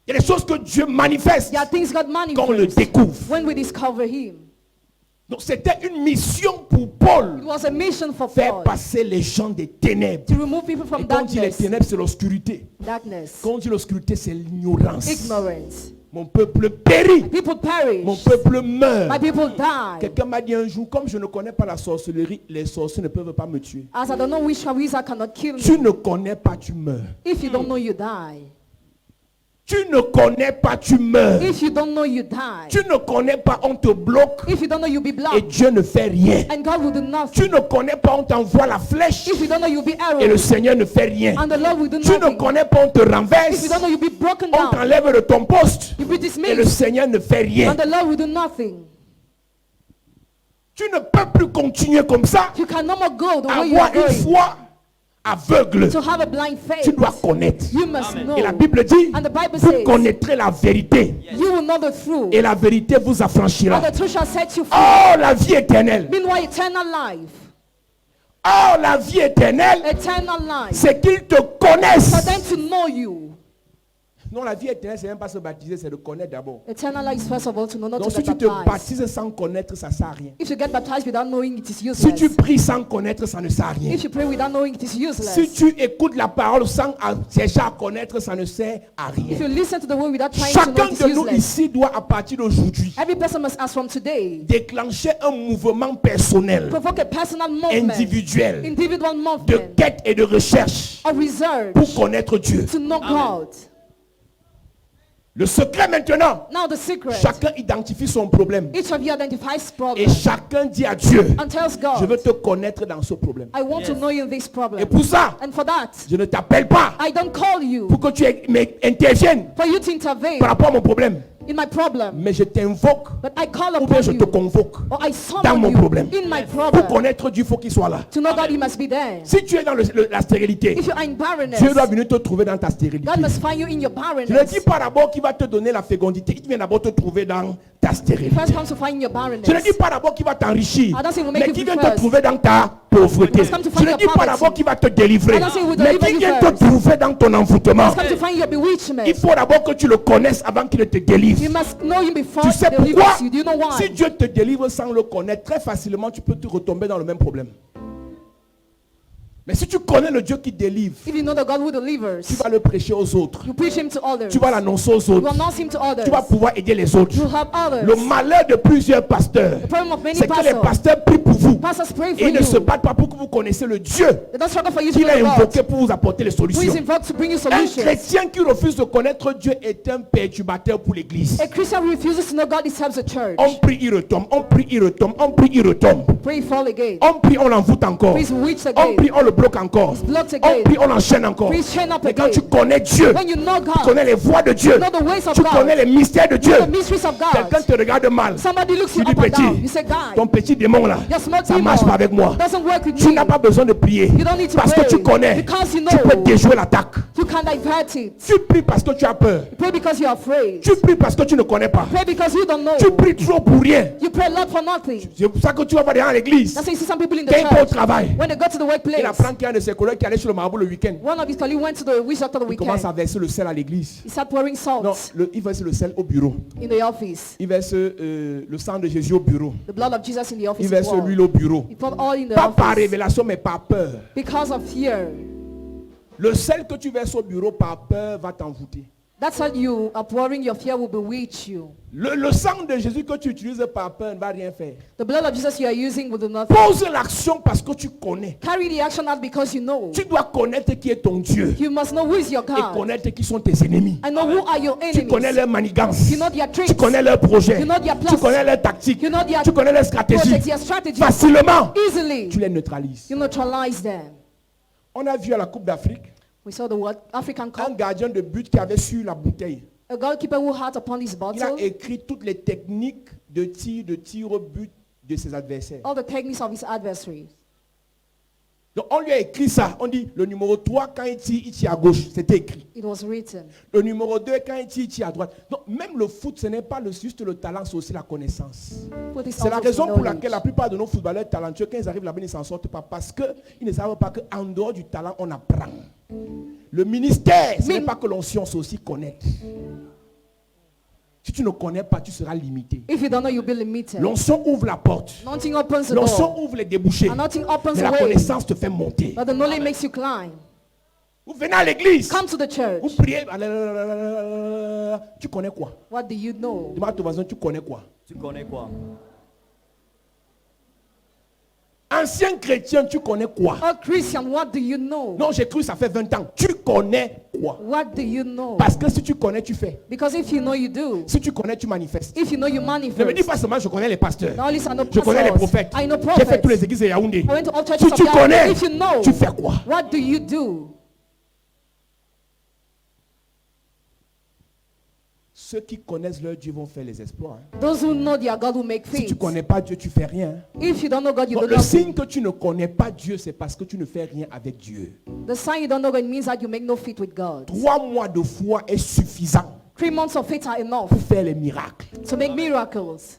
Il y a des choses que Dieu manifeste There are things God quand on le manifests découvre. when we discover Him. Donc c'était une mission pour Paul. It was a mission for Faire Paul passer les gens des ténèbres. to remove people from Et quand on dit les darkness. ténèbres, c'est l'obscurité. Darkness. Quand on dit l'obscurité, c'est l'ignorance. Ignorance. Mon peuple périt. People perish. Mon peuple meurt. My people die. Quelqu'un m'a dit un jour, comme je ne connais pas la sorcellerie, les sorciers ne peuvent pas me tuer. As I don't know which wizard cannot kill Tu me. ne connais pas, tu meurs. If you don't know, you die. Tu ne connais pas, tu meurs. If you don't know, you die. Tu ne connais pas, on te bloque If you don't know, you'll be et blocked. Dieu ne fait rien. And God will do Tu nothing. ne connais pas, on t'envoie la flèche If you don't know, you'll be et le arrowed. Seigneur ne fait rien. And the Lord will do Tu ne nothing. connais pas, on te If you renverse, don't know, you'll be broken on down. t'enlève de ton poste You'll be et le dismissed. Seigneur ne fait rien. And the Lord will do nothing. Tu ne peux plus continuer comme ça, You can no more go the way you are avoir une going. foi aveugle. To have a blind Tu faith, dois connaître. you must Amen. know. Et la Bible dit, And the Bible vous says, connaîtrez la vérité you will know the truth. et la vérité vous affranchira. And the truth shall set you free. Oh, la vie éternelle. Meanwhile, eternal life. Oh, la vie éternelle, Eternal life. c'est qu'ils te For connaissent. them to know you. Non, la vie éternelle, c'est même pas se baptiser, c'est de connaître d'abord. Eternal life is first of all to know, not Donc to si get tu te baptized. baptises sans connaître, ça ne sert à rien. If you get baptized without knowing, it is Si useless. tu pries sans connaître, ça ne sert à rien. If you pray without knowing, it is useless. Si tu écoutes la parole sans chercher à connaître, ça ne sert à If you rien. listen to the word without trying to know, Chacun it is de nous useless. ici doit, à partir d'aujourd'hui, Every person must ask from today, déclencher un mouvement personnel, provoke a personal movement, individuel, individual de movement, quête et de recherche or research pour connaître Dieu. to know God. Le secret maintenant, Now the secret, chacun identifie son problème each of you identifies et problem chacun dit à Dieu, and tells je veux God, te connaître dans ce problème. I want to know you in this Et problem. pour ça, And for that, je ne t'appelle pas I don't call you pour que tu interviennes for you to intervene par rapport à mon problème, in my problem, mais je t'invoque but I call ou bien upon je te you, convoque. or I dans mon summon you problème. in my Pour problem. connaître Dieu, il faut qu'il soit là. To know God, He must be there. Si tu es dans la stérilité, If you are in barrenness, Dieu doit venir te trouver dans ta stérilité. God must find you in your Je ne dis barrenness. pas d'abord qu'il va te donner la fécondité, il vient d'abord te trouver dans ta stérilité. First comes to find your barrenness. Je ne dis pas d'abord qu'il va t'enrichir, I don't say he will make mais you qu'il be vient te first. trouver dans ta pauvreté. He must come to Je find ne your dis pas poverty. d'abord qu'il va te délivrer, I don't say he will mais deliver qu'il you vient te first. trouver dans ton envoûtement. He must come to find your bewitchment. Il faut d'abord que tu le connaisses avant qu'il ne te délivre. You must know Him before Tu He sais pourquoi? delivers you. Do you know why? Si Dieu te délivre sans le connaître, très facilement tu peux te retomber dans le même problème. Mais si tu connais le Dieu qui délivre, If you know the God who delivers, tu vas le prêcher aux autres. you preach Him to others. Tu vas l'annoncer aux You autres. announce Him to others. Tu vas pouvoir aider les autres. You help others. Le malheur de plusieurs pasteurs, The problem of many c'est que les pastors, pasteurs prient pour vous. pastors pray Et for ils ne se you. battent pas pour que vous connaissiez le Dieu They don't struggle for you to qu'il know a the God. invoqué pour vous apporter les Who is solutions. invoked to bring you Un solutions. chrétien qui refuse de connaître Dieu est un perturbateur pour l'église. A Christian who refuses to know God disturbs the church. On prie, il retombe. On prie, il retombe. On prie, il retombe. Pray, fall again. On prie, on l'envoûte encore. Please reach On again. prie, on le bloque encore. Blocked On again. prie, on enchaîne encore. Please chain up Mais quand tu again. connais Dieu, When you know tu God, connais les voies de Dieu, know the ways of tu God, connais les mystères de Dieu, the mysteries of quelqu'un God. te regarde mal. Somebody looks you Tu dis, up and down. petit, You say, God, ton petit démon là, your small ça marche demon pas avec moi. doesn't work with Tu me. n'as pas besoin de prier. You don't need to Parce que pray. tu connais. Because you Tu peux know. déjouer l'attaque. You can divert it. Tu pries parce que tu as peur. Pray because you're afraid. Tu pries parce que tu ne connais pas. Pray because you don't know. Tu pries trop pour rien. You pray a lot for nothing. C'est pour ça que tu vas voir des gens à l'église. That's why you see some people in the Quand il va au church. travail, When they go to the il workplace, apprend qu'il y a un de ses collègues qui allait sur le marabout le week-end. one of his colleagues went to the witch doctor the Il commence weekend. à verser le sel à l'église. He started pouring Non, salt il verse le sel au bureau. in the office. Il verse le sang de Jésus au bureau. The blood of Jesus in the Il office. verse l'huile au bureau. He poured all in the Pas par office révélation, mais par peur. because of fear. Le sel que tu verses au bureau par peur va t'envoûter. That's how you are pouring your fear will bewitch you. Le sang de Jésus que tu utilises par peur ne va rien faire. The blood of Jesus you are using will do nothing. Pose l'action parce que tu connais. Carry the action out because you know. Tu dois connaître qui est ton Dieu You must know who is your et God. connaître qui sont tes ennemis. I know who are your Tu connais enemies. leurs manigances. You know their tricks. Tu connais leurs projets. You know their Tu plans. connais leurs tactiques. You know their Tu connais leurs stratégies. projects, their strategies. Facilement, Easily. tu les neutralises. You neutralize them. On a vu à la Coupe d'Afrique We saw the word African un Cup. gardien de but qui avait sur la bouteille. A goalkeeper who had upon his Il bottle a écrit toutes les techniques de tir au but de ses adversaires. all the techniques of his adversaries. Donc on lui a écrit ça. On dit le numéro 3, quand il tire à gauche. C'était écrit. It was written. Le numéro 2, quand il tire à droite. Donc même le foot, ce n'est pas juste le talent, c'est aussi la connaissance. C'est la raison pour laquelle la plupart de nos footballeurs talentueux, quand ils arrivent là-bas, ils ne s'en sortent pas. Parce qu'ils ne savent pas qu'en dehors du talent, on apprend. Le ministère, ce n'est pas que l'onction, c'est aussi connaître. Si tu ne connais pas, tu seras limité. If you don't know, you'll be limited. L'onction ouvre la porte. Nothing opens the L'onction door. ouvre les débouchés. And nothing opens Mais the la way. connaissance te fait monter. But the knowledge makes you climb. Vous venez à l'église. Come to the church. Vous priez. Tu connais quoi? What do you know? Demande à ton voisin, tu connais quoi? Tu connais quoi? Ancien chrétien, tu connais quoi? Oh Christian, what do you know? Non, j'ai cru ça fait 20 ans. Tu connais quoi? What do you know? Parce que si tu connais, tu fais. Because if you know, you do. Si tu connais, tu manifestes. If you know, you Ne me dis manifest. pas seulement je connais les pasteurs. Now listen, I know Je connais les pastors. prophètes. I know J'ai fait toutes prophets. les églises de Yaoundé. I went to all churches Si of tu Yahweh. connais, If you know, tu fais quoi? what do you do? Ceux qui connaissent leur Dieu vont faire les exploits. Those who know their God will make Si tu ne faith. connais pas Dieu, tu fais rien. If you don't know God, you Donc, do le nothing. signe que tu ne connais pas Dieu, c'est parce que tu ne fais rien avec Dieu. The sign you don't know God means that you make no faith with God. 3 mois de foi est suffisant 3 months of faith are enough pour faire les miracles. to make miracles.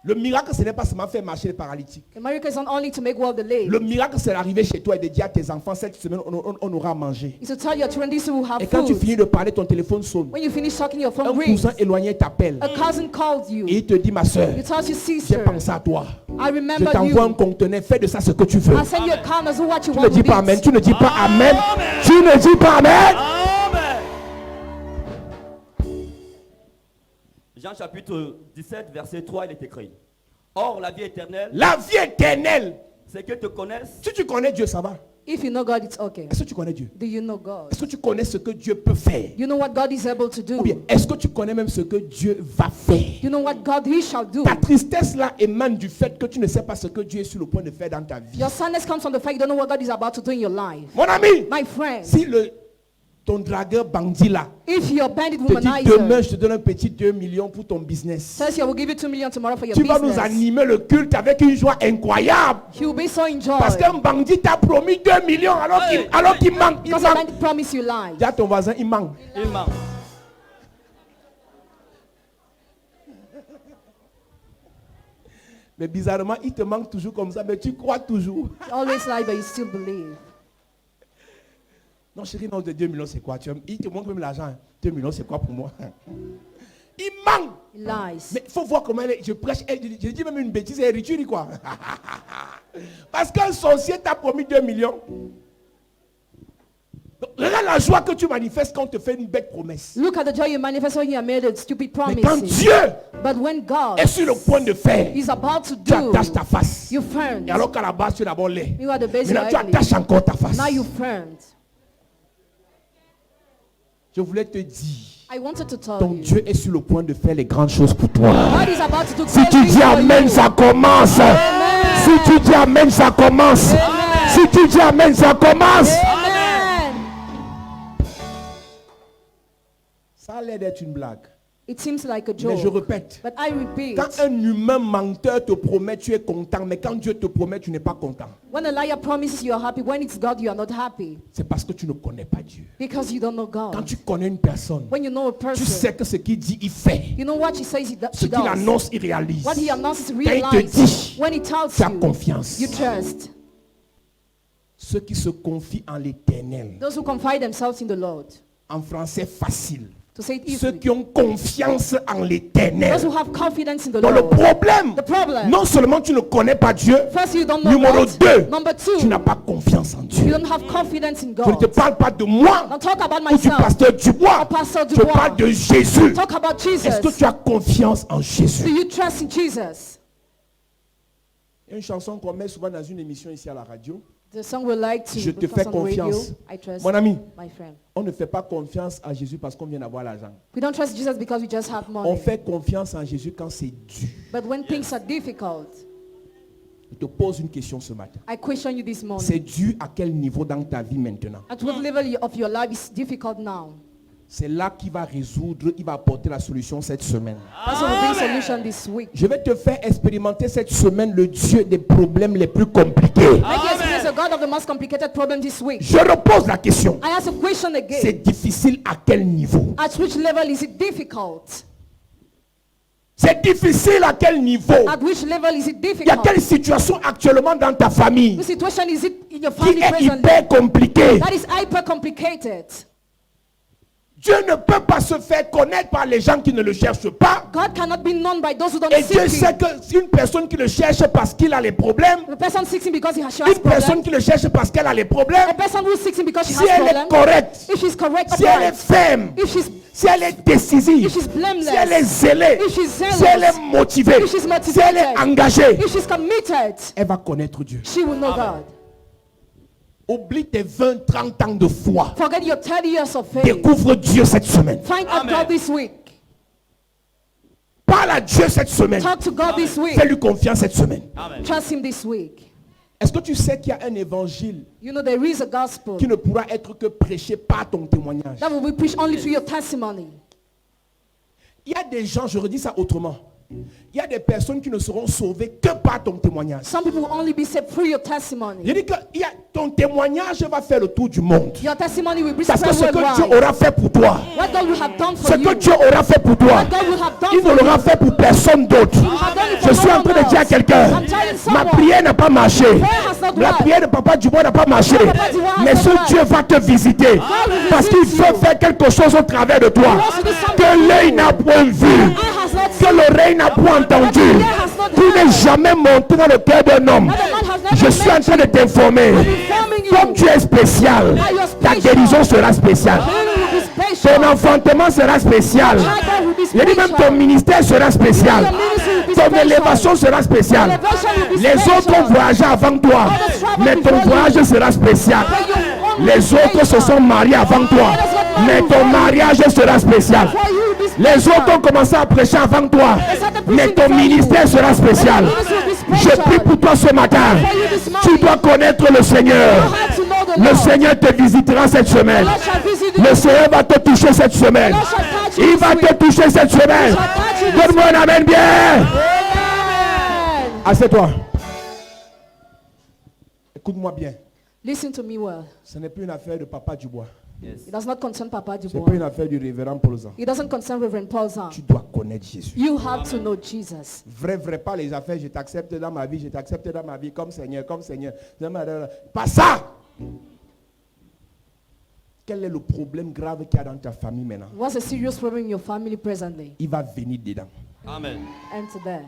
Le miracle, ce n'est pas seulement faire marcher les paralytiques. The miracle is not only to make well the lame. Le miracle, c'est d'arriver chez toi et de dire à tes enfants, cette semaine, on aura à manger. It's to tell your children this will have Et quand tu food. finis de parler, ton téléphone sonne. When you finish talking, your Un phone rings. cousin éloigné t'appelle. A cousin called you. Et il te dit, ma soeur, You tell your j'ai sister, pensé à toi. I Je remember t'envoie un you. conteneur, fais de ça ce que tu veux. I send you a count as to what you Tu ne want dis to pas amen, eat. tu ne dis pas amen. Amen. Tu ne dis pas amen. Amen. Jean chapitre 17, verset 3, il est écrit. Or, la vie éternelle, La vie éternelle. c'est que te connaissent Si tu connais Dieu, ça va. If you know God, it's okay. Est-ce que tu connais Dieu? Do you know God? Est-ce que tu connais ce que Dieu peut faire? You know what God is able to Ou do? bien, est-ce que tu connais même ce que Dieu va faire? You know what God He shall do? Ta tristesse là émane du fait que tu ne sais pas ce que Dieu est sur le point de faire dans ta vie. Your sadness comes from the fact you don't know what God is about to do in your life. Mon ami, My friend, si ton dragueur bandit là if your bandit te dit demain womanizer je te donne un petit 2 millions pour ton business, says, I will give you 2 million tomorrow for your tu vas nous business, animer le culte avec une joie incroyable. he will be so enjoyed. Parce qu'un bandit t'a promis 2 millions alors qu'il manque. Il Because the manque. bandit promised you life. Dis à ton voisin, il manque. il manque. Mais bizarrement, il te manque toujours comme ça, mais tu crois toujours. You always lie, but you still believe. Non, chérie, non, de 2 millions, c'est quoi? Il te manque même l'argent. Hein. 2 millions, c'est quoi pour moi? Il manque. He lies. Mais il faut voir comment je prêche. Je dis même une bêtise, elle rit, quoi. Parce qu'un sorcier t'a promis 2 millions. Donc, regarde la joie que tu manifestes quand on te fait une bête promesse. Look at the joy you manifest when you have made a stupid Mais quand promises. Dieu But when God est sur le point de faire, is about to tu attaches do, ta face. you front. Et alors qu'à la base, tu es d'abord laid. You are the base, Maintenant, tu you are attaches ugly. encore ta face. Now you front. Je voulais te dire, I wanted to tell ton you. Dieu est sur le point de faire les grandes choses pour toi. God is about to do Si great tu things dis for amen, you. ça commence. Si tu dis amen, ça commence. Si tu dis amen, ça commence. Amen. Ça a l'air d'être une blague. It seems like a Mais je joke. répète, But I repeat, quand un humain menteur te promet, tu es content. Mais quand Dieu te promet, tu n'es pas content. when a liar promises you are happy, when it's God, you are not happy. C'est parce que tu ne connais pas Dieu. Because you don't know Quand God. tu connais une personne, When you know a tu person, sais que ce qu'il dit, il fait. you know what he says he Ce she qu'il does. annonce, il réalise. What he announces, Quand il te realize. dit, When he tells tu as you, confiance. you trust. Ceux qui se confient en l'éternel. Those who confide themselves in the Lord. En français facile. To say it Ceux easily. qui ont confiance en l'éternel. Those who have confidence in the Donc le Lord. problème, The problem. non seulement tu ne connais pas Dieu, First, you don't know numéro God. 2, Number two, tu n'as pas confiance en you Dieu. don't have confidence in Je ne te God. parle pas de moi Don't talk about ou du myself. pasteur Dubois. Or Pastor Je Dubois. parle de Jésus. Talk about Jesus. Est-ce que tu as confiance en Do Jésus? you trust in Jesus? Il y a une chanson qu'on met souvent dans une émission ici à la radio. The song we like to Je te broadcast fais on radio. confiance. I trust Mon ami, my friend. on ne fait pas confiance à Jésus parce qu'on vient d'avoir l'argent. We don't trust Jesus because we just have On money. fait confiance en Jésus quand c'est dur. But when things are difficult, Je te pose une question ce matin. I question you this C'est morning. dur à quel niveau dans ta vie maintenant? At what level of your life is difficult now? C'est là qu'il va résoudre, il va apporter la solution cette semaine. That's what will be a solution this week. Je vais te faire expérimenter cette semaine le Dieu des problèmes les plus compliqués. Make you experience a God of the most complicated problem this week. Je repose la question. I ask a question again. C'est difficile à quel niveau? At which level is it difficult? C'est difficile à quel niveau? At which level is it Il y a difficult? quelle situation actuellement dans ta famille The situation is it in your qui family est presently hyper compliquée? that is hyper complicated. Dieu ne peut pas se faire connaître par les gens qui ne le cherchent pas. God cannot be known by those who don't Et Dieu seek sait him. que une personne qui le cherche parce qu'il a les problèmes, The person seeks him because he has une personne problems. qui le cherche parce qu'elle a les problèmes, A person who seeks him because she si has elle est problems. correcte, If she's correct, si elle est upright, ferme, if she's si elle est décisive, if she's blameless, si elle est zélée, if she's zealous, si elle est motivée, if she's si motivated, elle est engagée, if she's committed, elle va connaître Dieu. she will know God. Oublie tes 20, 30 ans de foi. Forget your 30 years of faith. Découvre Dieu cette semaine. Find out Amen. God this week. Parle à Dieu cette semaine. Talk to God this week. Fais-lui confiance cette semaine. Amen. Trust him this week. Est-ce que tu sais qu'il y a un évangile You know there is a gospel qui ne pourra être que prêché par ton témoignage? that will be preached only through your testimony. Il y a des gens, je redis ça autrement. Il y a des personnes qui ne seront sauvées que par ton témoignage. Some people will only be saved through your testimony. Je dis que ton témoignage va faire le tour du monde. Your testimony will be Parce que spread ce que Dieu worldwide. aura fait pour toi, What God will have done ce for que you, Dieu aura fait pour toi, what God will have done il ne for you, l'aura fait pour personne d'autre. have done it for Je suis no en train one de dire à else. quelqu'un, I'm telling ma someone, prière n'a pas marché. has not La worked. prière de Papa Dubois n'a pas marché. Papa Dubois has Mais not ce worked. Dieu va te visiter. will Parce qu'il visit veut you. faire quelque chose au travers de toi. wants to do something Que for l'œil you. n'a point vu, Eye has not que seen, l'oreille n'a point entendu. ear has not Tu n'es heard. jamais monté dans le cœur d'un homme. That the man has never Je suis en met train de you. t'informer. I'm informing you. Comme tu es spécial, That you're ta special. guérison sera spéciale. Healing will be Ton special. enfantement sera spécial. Childbirth will be Je dis même special. ton ministère sera spécial. Your ministry will be Ton special. élévation sera spéciale. Elevation will be Les special. autres ont voyagé avant toi, Others traveled mais ton before you. voyage sera spécial. But your own will be Les autres se special. sont mariés avant toi, mais ton mariage sera spécial. For you will be special. Les autres ont commencé à prêcher avant toi, mais ton ministère sera spécial. Je prie pour toi ce matin. Tu dois connaître le Seigneur. You have to know the Le Lord. Seigneur te visitera cette semaine. The Lord shall visit you. Le Seigneur va te toucher cette semaine. The Lord shall touch you Il this va week. te toucher cette semaine. He shall touch you this Donne-moi un amen bien. Amen. Assieds-toi. Écoute-moi bien. Listen to me well. Ce n'est plus une affaire de Papa Dubois. It does not concern Papa Ce n'est Dubois. plus une affaire du révérend Paulzan. It doesn't concern Reverend Paul Zahn. Tu dois connaître Jésus. You have to know Jesus. Vrai, pas les affaires. Je t'accepte dans ma vie. Je t'accepte dans ma vie comme Seigneur, comme Seigneur. Pas ça. Quel est le problème grave qu'il y a dans ta famille maintenant? What's a serious problem in your family presently? Il va venir dedans. Amen. Enter there.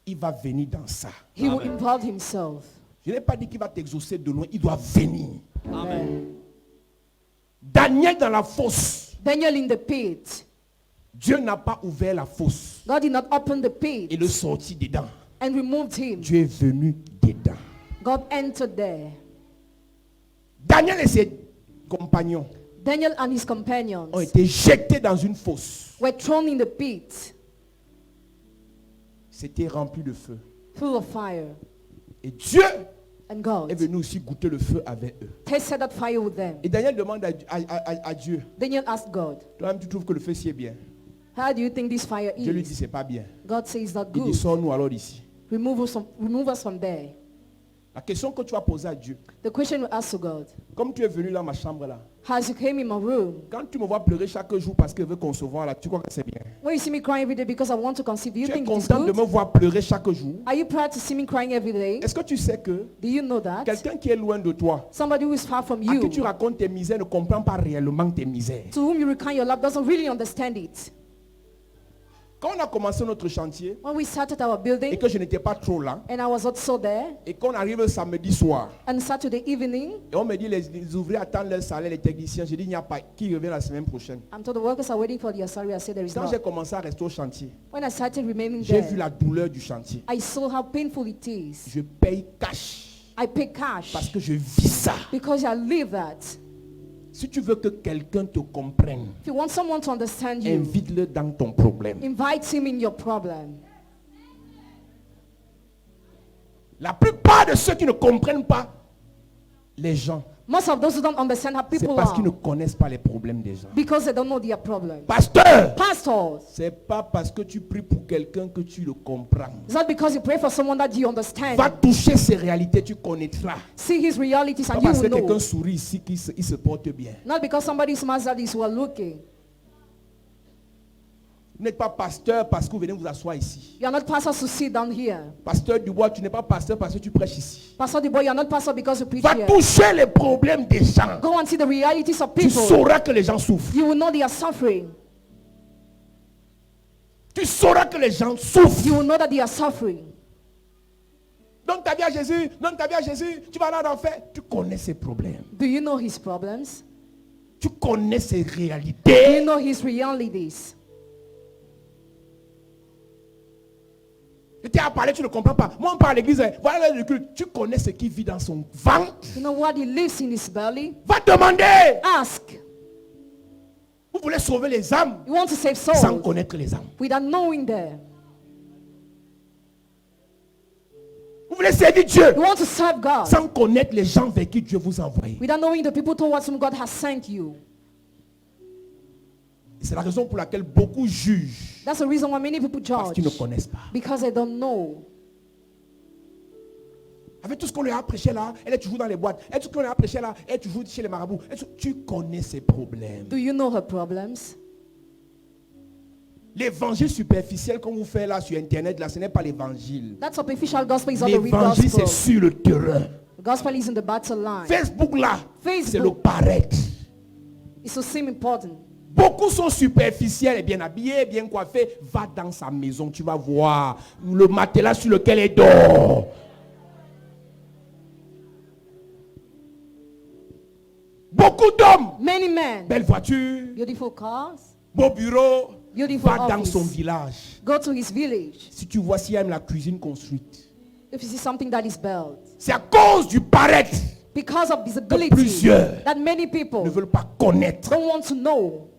Il va venir dans ça. He will involve himself. Je n'ai pas dit qu'il va t'exaucer de loin. Il doit venir. Amen. Daniel dans la fosse. Daniel in the pit. Dieu n'a pas ouvert la fosse. God did not open the pit Et le sortit dedans. and removed him. Dieu est venu dedans. God entered there. Daniel et ses compagnons Daniel and his companions ont été jetés dans une fosse. were thrown in the pit, C'était rempli de feu. full of fire. Et Dieu And God est venu aussi goûter le feu avec eux. tasted that fire with them. Et Daniel demande à Dieu, Daniel asked God, toi-même tu trouves que le feu si est bien? how do you think this fire Dieu lui dit, is? c'est pas bien. God says that Il dit, good. sors-nous alors d'ici. Remove us from there. La question que tu vas poser à Dieu, The question we ask to God, comme tu es venu dans ma chambre là, as you came in my room, quand tu me vois pleurer chaque jour parce qu'il veut concevoir là, tu crois que c'est bien? when you see me crying every day because I want to conceive, do you Tu es think it is content de good? me voir pleurer chaque jour? Are you proud to see me crying every day? Est-ce que tu sais que Do you know that? quelqu'un qui est loin de toi, Somebody who is far from à qui tu you, racontes tes misères, ne comprend pas réellement tes misères? to whom you recount your love, doesn't really understand it. Quand on a commencé notre chantier When we started our et building, que je n'étais pas trop là, and I was also there, et qu'on arrive le samedi soir, and Saturday evening, et on me dit les ouvriers attendent leur salaire, les techniciens, je dis il n'y a pas, qui revient la semaine prochaine. I'm told the workers are waiting for their salary. I said there is Quand not. j'ai commencé à rester au chantier, When I started remaining j'ai vu there, la douleur du chantier. I saw how painful it is. Je paye cash I pay cash parce que je vis ça. because I live that. Si tu veux que quelqu'un te comprenne, If you want someone to understand you, invite-le dans ton problème. invite him in your problem. La plupart de ceux qui ne comprennent pas les gens Most of those who don't understand how C'est people parce qu'ils ne are connaissent pas les problèmes des gens. because they don't know their problems. Pasteur, Pastors, c'est pas parce que tu pries pour quelqu'un que tu le comprends. it's not because you pray for someone that you understand. Va toucher ses réalités, tu connaîtras. See his realities Pas and you parce que will quelqu'un know. sourit ici qu'il se porte bien. Not because somebody smiles at this who are looking. Vous n'êtes pas pasteur parce que vous venez vous asseoir ici. You are not pastors to sit down here. Pasteur Dubois, tu n'es pas pasteur parce que tu prêches ici. Pastor Deboy, you are not pastor because you preach Va here. toucher les problèmes des gens. Go and see the realities of Tu people. sauras que les gens souffrent. You will know they are suffering. Tu sauras que les gens souffrent. You will know that they are suffering. Donne ta vie à Jésus, donne ta vie à Jésus, tu vas aller en enfer. Tu connais ses problèmes. Do you know his problems? Tu connais ses Do réalités. you know his realities? Je t'ai à parler, tu ne comprends pas. Moi, on parle à l'église, voilà le culte. Tu connais ce qui vit dans son ventre. You know what he lives in his belly? Va demander. Ask. Vous voulez sauver les âmes You want to save sans souls connaître les âmes. without knowing them. Vous voulez servir Dieu You want to serve God sans connaître les gens vers qui Dieu vous a envoyé. without knowing the people towards whom God has sent you. C'est la raison pour laquelle beaucoup jugent That's the reason why many people parce qu'ils ne judge. connaissent pas. Because they don't know. Avec tout ce qu'on lui a prêché là, elle est toujours dans les boîtes. Et tout ce qu'on lui a prêché là, elle est toujours chez les marabouts. Tu connais ses problèmes. Do you know her problems? L'évangile superficiel qu'on vous fait là sur internet, là, ce n'est pas l'évangile. That superficial gospel is not the real L'évangile, c'est gospel. sur le terrain. The gospel is in the battle line. Facebook là, Facebook. c'est le paraître. It's to seem important. Beaucoup sont superficiels et bien habillés, bien coiffés. Va dans sa maison, tu vas voir le matelas sur lequel elle dort. Beaucoup d'hommes, Many men, belle voiture, beautiful cars, beau bureau. beautiful Va dans office. son village. Go to his village. Si tu vois s'il y a la cuisine construite, If you see something that is built, c'est à cause du paraître. because of Que visibility, plusieurs that many people ne veulent pas connaître. don't want to know.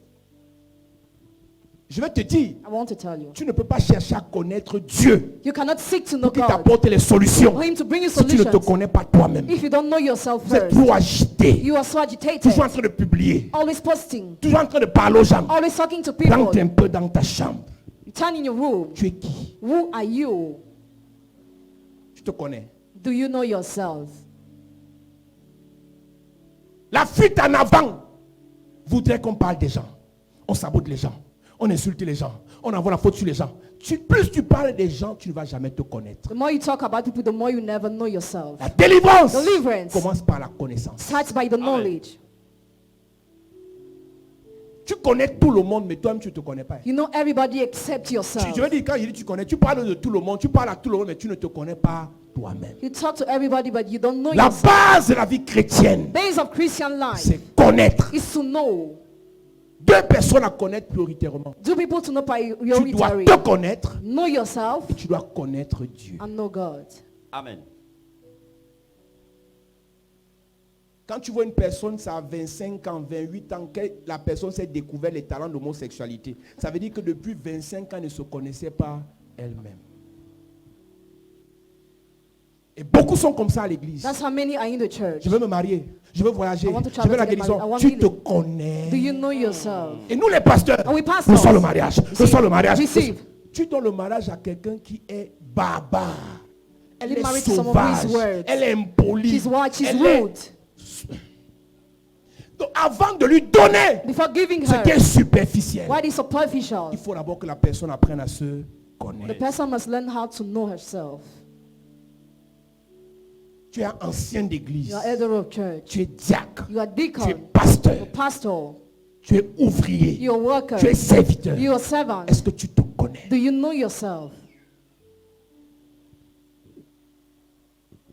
Je vais te dire, I want to tell you. tu ne peux pas chercher à connaître Dieu You cannot seek to know pour qu'il God t'apporte les solutions for him to bring you si tu ne te solutions connais pas toi-même. if you don't know yourself Vous êtes first. trop agité, You are so agitated, toujours en train de publier, always posting, toujours en train de parler aux gens. always talking to people. Rentre un peu dans ta chambre. You turn in your room. Tu es qui? Who are you? Je te connais. Do you know yourself? La fuite en avant voudrait qu'on parle des gens. On sabote les gens. On insulte les gens. On envoie la faute sur les gens. Plus tu parles des gens, tu ne vas jamais te connaître. The more you talk about people, the more you never know yourself. La délivrance Deliverance commence par la connaissance. starts by the knowledge. Tu connais tout le monde, mais toi-même, tu ne te connais pas. You know everybody except yourself. Je veux dire, quand je dis tu connais, tu parles de tout le monde, tu parles à tout le monde, mais tu ne te connais pas toi-même. You talk to everybody, but you don't know La yourself. base de la vie chrétienne, Base of Christian life c'est connaître. is to know. Deux personnes à connaître prioritairement. Do people to know Tu dois priority. te connaître Know yourself et tu dois connaître Dieu. and know God. Amen. Quand tu vois une personne, ça a 25 ans, 28 ans, que la personne s'est découvert les talents d'homosexualité, ça veut dire que depuis 25 ans, elle ne se connaissait pas elle-même. Et beaucoup sont comme ça à l'église. That's how many are in the church. Je veux me marier, je veux voyager, I want to je travel veux la to get guérison. married. I want Tu te healing. connais. Do you know yourself? Et nous les pasteurs, And we pastors, reçois le mariage, reçois le mariage. receive. Tu donnes le mariage à quelqu'un qui est barbare. Elle Get est married to someone who is sauvage, weird. elle est impolie. She's what? She's elle est- rude. Donc avant de lui donner Before giving ce qui est her superficiel, what is superficial, il faut d'abord que la personne apprenne à se the connaître. person must learn how to know herself. Tu es ancien d'église, You are elder of church. tu es diacre, You are tu es deacon. pasteur, You're pastor. tu es ouvrier, You are worker. tu es serviteur. You are servant. Est-ce que tu te connais? Do you know yourself?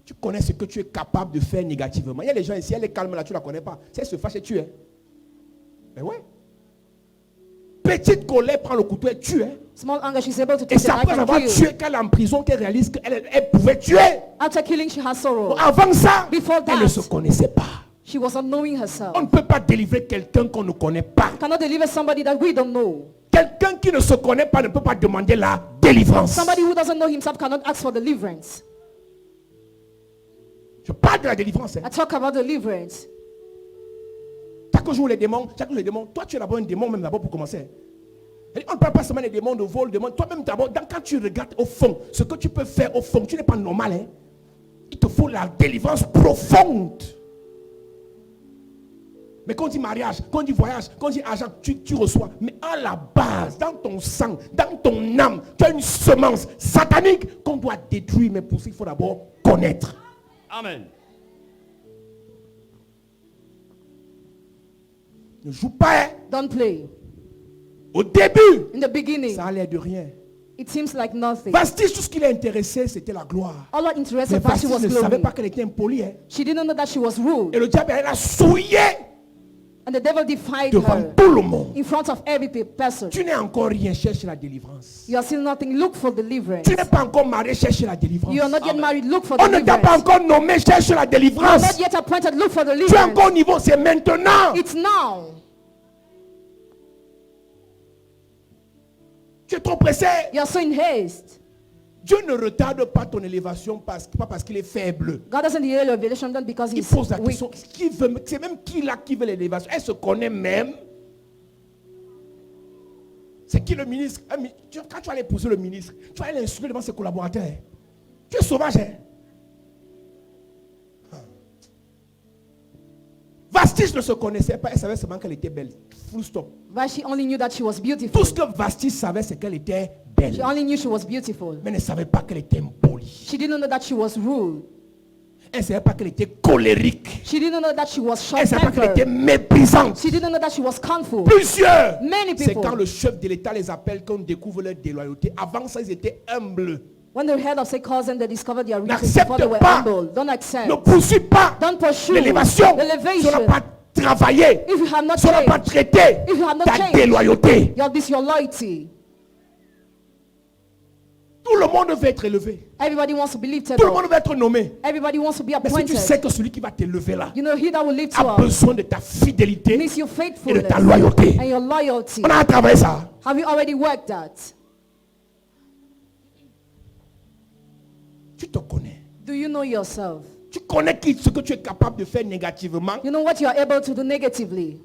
Tu connais ce que tu es capable de faire négativement. Il y a des gens ici, elle est calme là, tu ne la connais pas. Si elle se fâche, elle tue. Mais ouais. Petite colère prend le couteau et tue. Small anger, she's able to Et take c'est the après knife and avoir kill. tué qu'elle est en prison qu'elle réalise qu'elle pouvait tuer. After killing, she has sorrow. Avant ça, Before elle ne that, se connaissait pas. she was not knowing herself. On ne peut pas délivrer quelqu'un qu'on ne connaît pas. Cannot deliver somebody that we don't know. Quelqu'un qui ne se connaît pas ne peut pas demander la délivrance. Somebody who doesn't know himself cannot ask for deliverance. Je parle de la délivrance. I talk about deliverance. Chaque jour les démons, toi tu es d'abord un démon même d'abord pour commencer. Et on ne parle pas seulement des démons de vol, toi-même d'abord, quand tu regardes au fond, ce que tu peux faire au fond, tu n'es pas normal. Hein? Il te faut la délivrance profonde. Mais quand on dit mariage, quand on dit voyage, quand on dit argent, tu reçois. Mais à la base, dans ton sang, dans ton âme, tu as une semence satanique qu'on doit détruire. Mais pour ça, il faut d'abord connaître. Amen. Ne joue pas. Hein? Don't play. Au début, In the beginning, ça a l'air de rien. it seems like nothing. Vasti, tout ce qui l'a intéressé, c'était la gloire. All what Mais interested Vasti Vasti was ne savait glory. pas qu'elle était impolie. Hein? She didn't know that she was rude. Et le diable, elle a souillé And the devil defied devant her tout le monde. in front of every person. Tu n'es encore rien, cherche la délivrance. You are still nothing. Look for deliverance. Tu n'es pas encore marié, cherche la délivrance. You are not yet married. Look for On ne t'a pas deliverance. encore nommé, cherche la You are délivrance. not yet appointed. Look for Tu es deliverance. encore au niveau, c'est maintenant. It's now. Tu es trop pressé. You are so in haste. Dieu ne retarde pas ton élévation pas parce qu'il est faible. God doesn't delay your revelation not because Il he's pose la weak. question, c'est même qui là qui veut l'élévation? Elle se connaît même. C'est qui le ministre? Quand tu vas aller épouser le ministre, tu vas aller l'insulter devant ses collaborateurs. Tu es sauvage, hein? Vasti ne se connaissait pas, elle savait seulement qu'elle était belle. Full stop. Vashti only knew that she was Tout beautiful. ce que Vasti savait, c'est qu'elle était She belle. only knew she was beautiful. Mais elle ne savait pas qu'elle était impolie. She didn't know that she was rude. Elle ne savait pas qu'elle était colérique. She didn't know that she was Elle ne savait pas qu'elle était short-tempered. méprisante. She didn't know that she was scornful. Plusieurs. Many C'est quand people, le chef de l'État les appelle qu'on découvre leur déloyauté. Avant ça, ils étaient humbles. when the head of state calls them, they discovered their riches N'accepte before they were pas. humble. Don't accept. Ne poursuis pas Don't pursue l'élévation. Si on n'a elevation. pas travaillé, If you have not si on n'a pas changed, traité if you have not ta changed, déloyauté. this your loyalty. Tout le monde veut être élevé. Everybody wants to be lifted Tout le up. monde veut être nommé. Everybody wants to be Mais si tu appointed. sais que celui qui va t'élever là You know, he that will lift you a up besoin de ta fidélité needs your et de faithfulness ta loyauté. and your loyalty. On a travaillé ça. Have you already worked that? Tu te connais. Do you know yourself? Tu connais ce que tu es capable de faire négativement. You know what you are able to do negatively.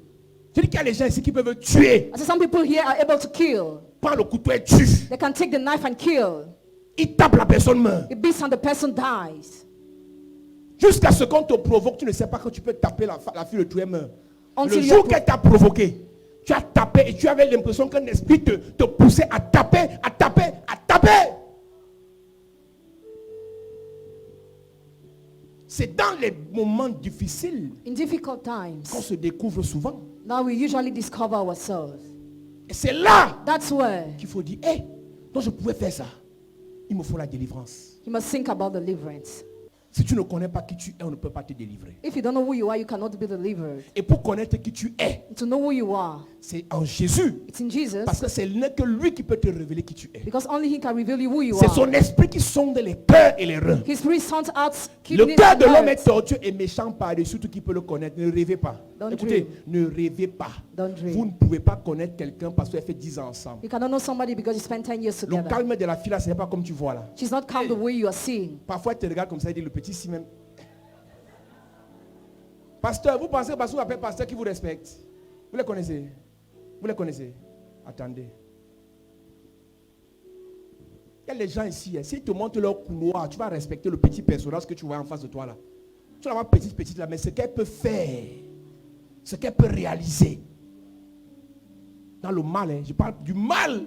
Tu dis qu'il y a des gens ici qui peuvent tuer. I say some people here are able to kill. Prends le couteau et tue. They can take the knife and kill. Il tape, la personne meurt. It beats and the person dies. Jusqu'à ce qu'on te provoque, tu ne sais pas que tu peux taper la fille, le tuer meurt. Until Le you jour are qu'elle t'a provoqué, tu as tapé et tu avais l'impression qu'un esprit te poussait à taper, à taper, à taper. C'est dans les moments difficiles In difficult times, qu'on se découvre souvent. now we usually discover ourselves. Et c'est là That's where qu'il faut dire, hé, donc je pouvais faire ça. Il me faut la délivrance. you must think about deliverance. Si tu ne connais pas qui tu es, on ne peut pas te délivrer. If you don't know who you are, you cannot be delivered. Et pour connaître qui tu es, To know who you are, c'est en Jésus. it's in Jesus. Parce que c'est que lui qui peut te révéler qui tu es. Because only he can reveal you who you C'est are. son esprit qui sonde les cœurs et les reins. His spirit sounds out Le kidneys cœur and de l'homme est hearts. tortueux et méchant par-dessus tout qui peut le connaître. Ne rêvez pas. Don't Écoutez, ne rêvez pas. Don't dream. Vous ne pouvez pas connaître quelqu'un parce qu'elle fait 10 ans ensemble. You cannot know somebody because you spent 10 years Le together. calme de la fille là, ce n'est pas comme tu vois là. She's not calm the way you are seeing. Parfois, elle te regarde comme ça et dit le petit si même. Pasteur, vous pensez que vous appelez pasteur qui vous respecte? Vous les connaissez? Vous les connaissez? Attendez. Il y a les gens ici, hein, s'ils te montrent leur couloir, tu vas respecter le petit personnage que tu vois en face de toi là. Tu vas voir petite là, mais ce qu'elle peut faire, ce qu'elle peut réaliser. Dans le mal, hein, je parle du mal.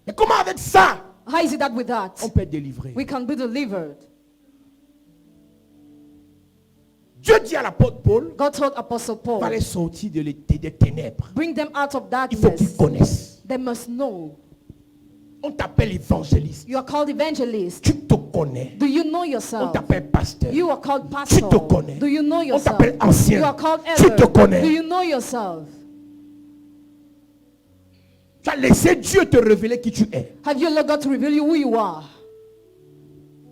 Mais comment avec ça, How is it that with that, on peut être délivré? we can be delivered? Dieu dit à l'apôtre Paul, God told Apostle Paul, fallait sortir des ténèbres. bring them out of Il faut qu'ils darkness. connaissent. They must know. On t'appelle évangéliste. You are called evangelist. Tu te connais. Do you know On yourself? t'appelle pasteur. You are called Tu pastor. te connais. Do you know On yourself? t'appelle ancien. You are called Tu elder. te connais. Do you know yourself? Tu as laissé Dieu te révéler qui tu es. Have you allowed God to reveal you who you are?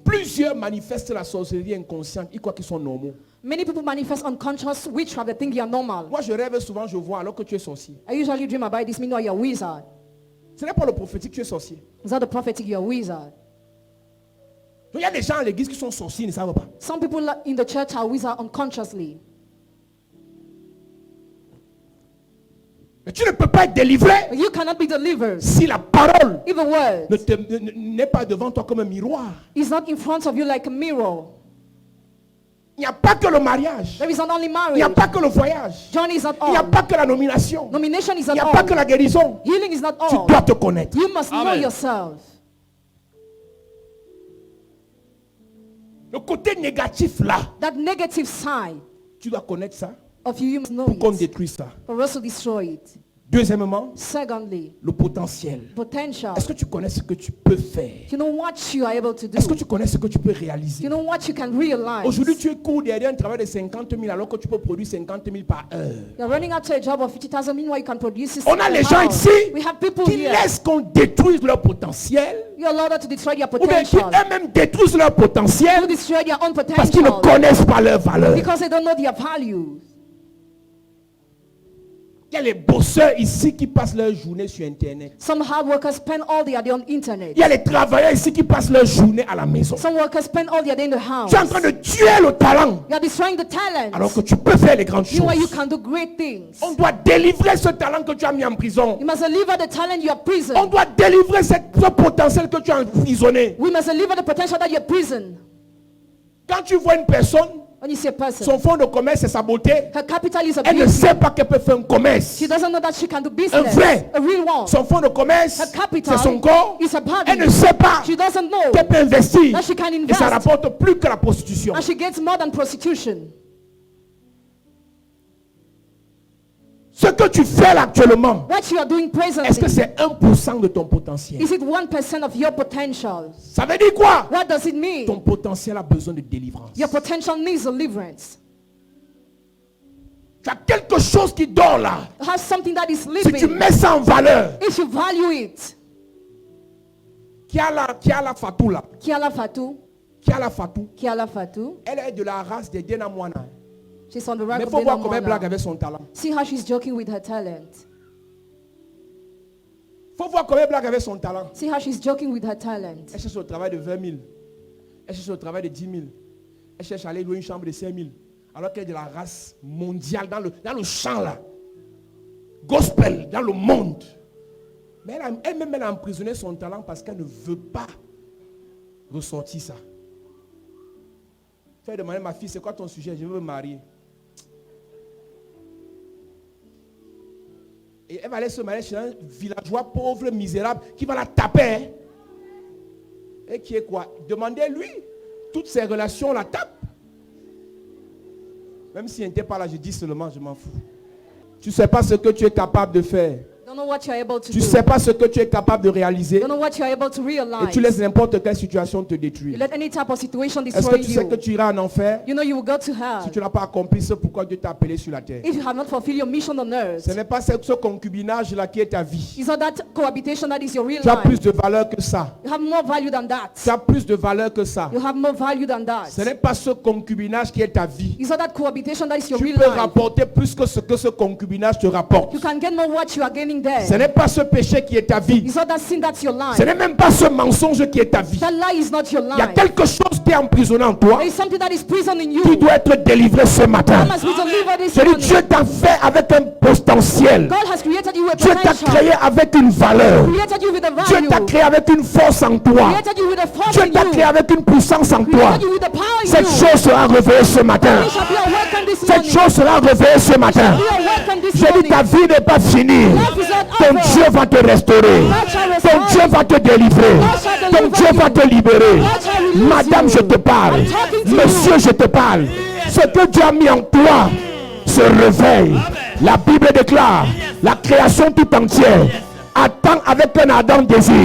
Plusieurs manifestent la sorcellerie inconsciente. Ils croient qu'ils sont normaux. Many people manifest unconscious witchcraft. They think you are normal. Moi, je rêve souvent, je vois alors que tu es sorcier. I usually dream about this. Meanwhile, you're a wizard. Ce n'est pas le prophétique, tu es sorcier. Is that the prophetic? You're a wizard. Il y a des gens à l'église qui sont sorciers, ils ne savent pas. Some people in the church are wizards unconsciously. Mais tu ne peux pas être délivré You cannot be delivered si la parole if the word n'est pas devant toi comme un miroir. is not in front of you like a mirror. Il n'y a pas que le mariage. There is not only Il n'y a marriage. pas que le voyage. Journey is not Il n'y a all. pas que la nomination. Nomination is Il not n'y a pas que all. la guérison. Healing is not Tu all. dois te connaître. You must know Amen. yourself. Le côté négatif là, That negative side tu dois connaître ça of you, you must know pour qu'on it. détruise ça. For us to destroy it. Deuxièmement, Secondly, le potentiel. potential. Est-ce que tu connais ce que tu peux faire? You know what you are able to do. Est-ce que tu connais ce que tu peux réaliser? You know what you can realize. Aujourd'hui, tu es court derrière un travail de 50 000 alors que tu peux produire 50 000 par heure. You're running after a job of 50,000, meanwhile you can produce 60,000 On a les per gens hour. ici We have people qui here. laissent qu'on détruise leur potentiel You're allowed to destroy their ou bien qui potential. eux-mêmes détruisent leur You potentiel destroy their own parce qu'ils ne potential connaissent pas leur valeur. because they don't know their values. Il y a les bosseurs ici qui passent leur journée sur Internet. Some hard workers spend all their day on internet. Il y a les travailleurs ici qui passent leur journée à la maison. Some workers spend all their day in the house. Tu es en train de tuer le talent You are destroying the talent. alors que tu peux faire les grandes Meanwhile, you choses. can do great things. On doit délivrer ce talent que tu as mis en prison. You must deliver the talent you are On prison. doit délivrer ce potentiel que tu as emprisonné. We must deliver the potential that you are prison. Quand tu vois une personne, When you see a person, son fonds de commerce c'est sa beauté, her capital is a elle ne beauty. sait pas qu'elle peut faire un commerce. She doesn't know that she can do Un business. vrai. A real one. Son fonds de commerce, Her capital c'est son corps. is her body. Elle ne sait pas She doesn't know qu'elle peut investir. that she can Et ça invest. rapporte plus que la prostitution. And she gets more than prostitution. Ce que tu fais là actuellement, What you are doing est-ce que presently, c'est 1% de ton potentiel? is it 1% of your potential? Ça veut dire quoi? What does it mean? Ton potentiel a besoin de délivrance. Your potential needs deliverance. Tu as quelque chose qui dort là. You have something that is Si tu living. mets ça en valeur, If you value it. qui a la Fatou là, Kiala Fatou. Kiala Fatou, Kiala Fatou. elle est de la race des Denamwana. She's on the rank Mais il of faut voir comment elle Denamona. blague avec son talent. See how she's joking with her talent. Il faut voir comment elle blague avec son talent. See how she's joking with her talent. Elle cherche au travail de 20 000. Elle cherche au travail de 10 000. Elle cherche à aller louer une chambre de 5 000. Alors qu'elle est de la race mondiale, dans le champ là. Gospel, dans le monde. Mais elle-même, elle a emprisonné son talent parce qu'elle ne veut pas ressortir ça. Tu vas demander à ma fille, c'est quoi ton sujet? Je veux me marier. Et elle va aller se marier chez un villageois pauvre, misérable, qui va la taper. Hein? Et qui est quoi? Demandez-lui. Toutes ses relations la tapent. Même si elle n'était pas là, je dis seulement, je m'en fous. Tu ne sais pas ce que tu es capable de faire. Don't know what you're able to Tu do. ne sais pas ce que tu es capable de réaliser. Don't know what you're able to Et realize. tu laisses n'importe quelle situation te You détruire. let any type of situation Est-ce destroy que tu sais que you. tu iras en enfer You know you will go to si hell tu n'as pas accompli ce pourquoi Dieu t'a appelé sur la terre? if you have not fulfilled your mission on earth. Ce n'est pas ce concubinage-là qui est ta vie. It's not that cohabitation that is your real Tu as plus life. de valeur que ça. You have more value than that. Tu as plus de valeur que ça. You have more value than that. Ce n'est pas ce concubinage qui est ta vie. It's not that cohabitation that is your Tu real peux life. rapporter plus que ce que ce concubinage te rapporte. You can get more what you are gaining Ce there. n'est pas ce péché qui est ta vie. It's not that sin that's your Ce life. n'est même pas ce mensonge qui est ta vie. That lie is not your Il y a life. quelque chose qui est emprisonné en toi There is something that is prison in you. qui doit être délivré ce matin. That must be delivered this Je dis, morning. Dieu t'a fait avec un potentiel. God has created you with Dieu t'a potential. créé avec une valeur. Created you with a Dieu value. t'a créé avec une force en toi. Created you with a force Dieu in t'a you. créé avec une puissance en toi. Created you with a power in Cette you. chose sera réveillée ce matin. You shall be awakened this Cette morning. chose sera réveillée ce matin. Be awakened this Je dis, morning. ta vie n'est pas finie. Life is not Ton over. Dieu va te restaurer. God shall Ton restore Dieu you. va te délivrer. God shall Ton deliver Dieu you. va te libérer. God shall release Madame, you. je te parle. I'm talking to Monsieur, you. je te parle. Ce que Dieu a mis en toi se réveille. La Bible déclare, la création tout entière attend avec un ardent désir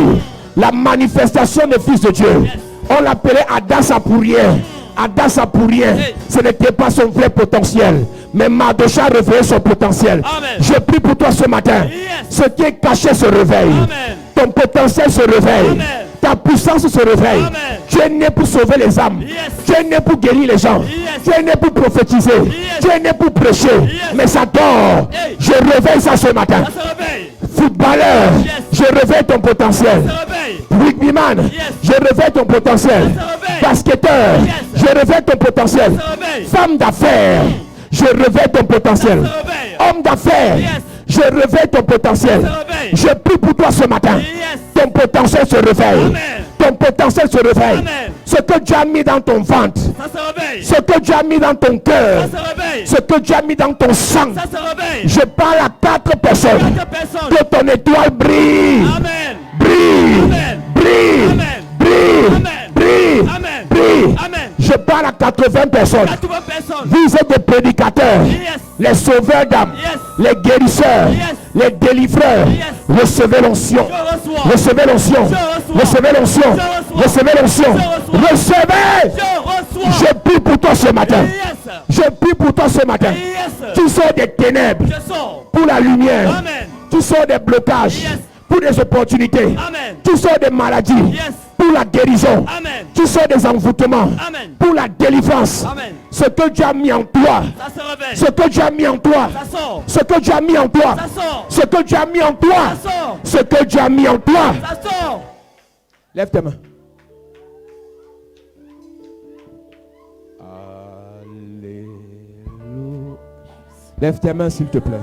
la manifestation des fils de Dieu. On l'appelait Adam Sapourien. Adam Sapourien, ce n'était pas son vrai potentiel. Mais Mardocha a réveillé son potentiel. Amen. Je prie pour toi ce matin. Ce qui est caché se réveille. Amen. Ton potentiel se réveille. Amen. Ta puissance se réveille. Amen. Tu es né pour sauver les âmes. Yes. Tu es né pour guérir les gens. Yes. Tu es né pour prophétiser. Yes. Tu es né pour prêcher. Yes. Mais ça dort. Hey. Je réveille ça ce matin. Ça se réveille. Footballeur, Yes. je réveille ton potentiel. Ça se réveille. Rugbyman, Yes. je révèle ton potentiel. Ça se réveille. Basketteur, Yes. je révèle ton potentiel. Ça se réveille. Femme d'affaires, je révèle ton potentiel. Ça se réveille. Homme d'affaires, Yes. je révèle ton potentiel. Ça se réveille. Je prie pour toi ce matin. Yes. Ton potentiel se réveille. Amen. Ton potentiel se réveille. Amen. Ce que tu as mis dans ton ventre, Ça se réveille. ce que tu as mis dans ton cœur, Ça se réveille. ce que tu as mis dans ton sang, Ça se réveille. je parle à 4 personnes. 4 personnes. Que ton étoile brille. Amen. Brille. Amen. Brille. Amen. Brille. Amen. Brille. Amen. Brille. Amen. Je parle à 80 personnes. 80 personnes. Vous êtes des prédicateurs, Yes. les sauveurs d'âmes, Yes. les guérisseurs, Yes. les délivreurs. Yes. Recevez l'onction. Je reçois. Recevez l'onction. Je reçois. Recevez l'onction. Je reçois. Recevez l'onction. Je reçois. Recevez. Je reçois. Je prie pour toi ce matin. Yes. Je prie pour toi ce matin. Yes. Tu sors des ténèbres Je sors. pour la lumière. Amen. Tu sors des blocages Yes. pour des opportunités. Amen. Tu sors des maladies Yes. pour la guérison. Amen. Tu sors des envoûtements Amen. pour la délivrance. Amen. Ce que tu as mis en toi, Ça se réveille. ce que tu as mis en toi, Ça sort. ce que tu as mis en toi, Ça sort. ce que tu as mis en toi, Ça sort. ce que tu as mis en toi. Ça sort. Lève tes mains. Alléluia. Lève tes mains s'il te plaît.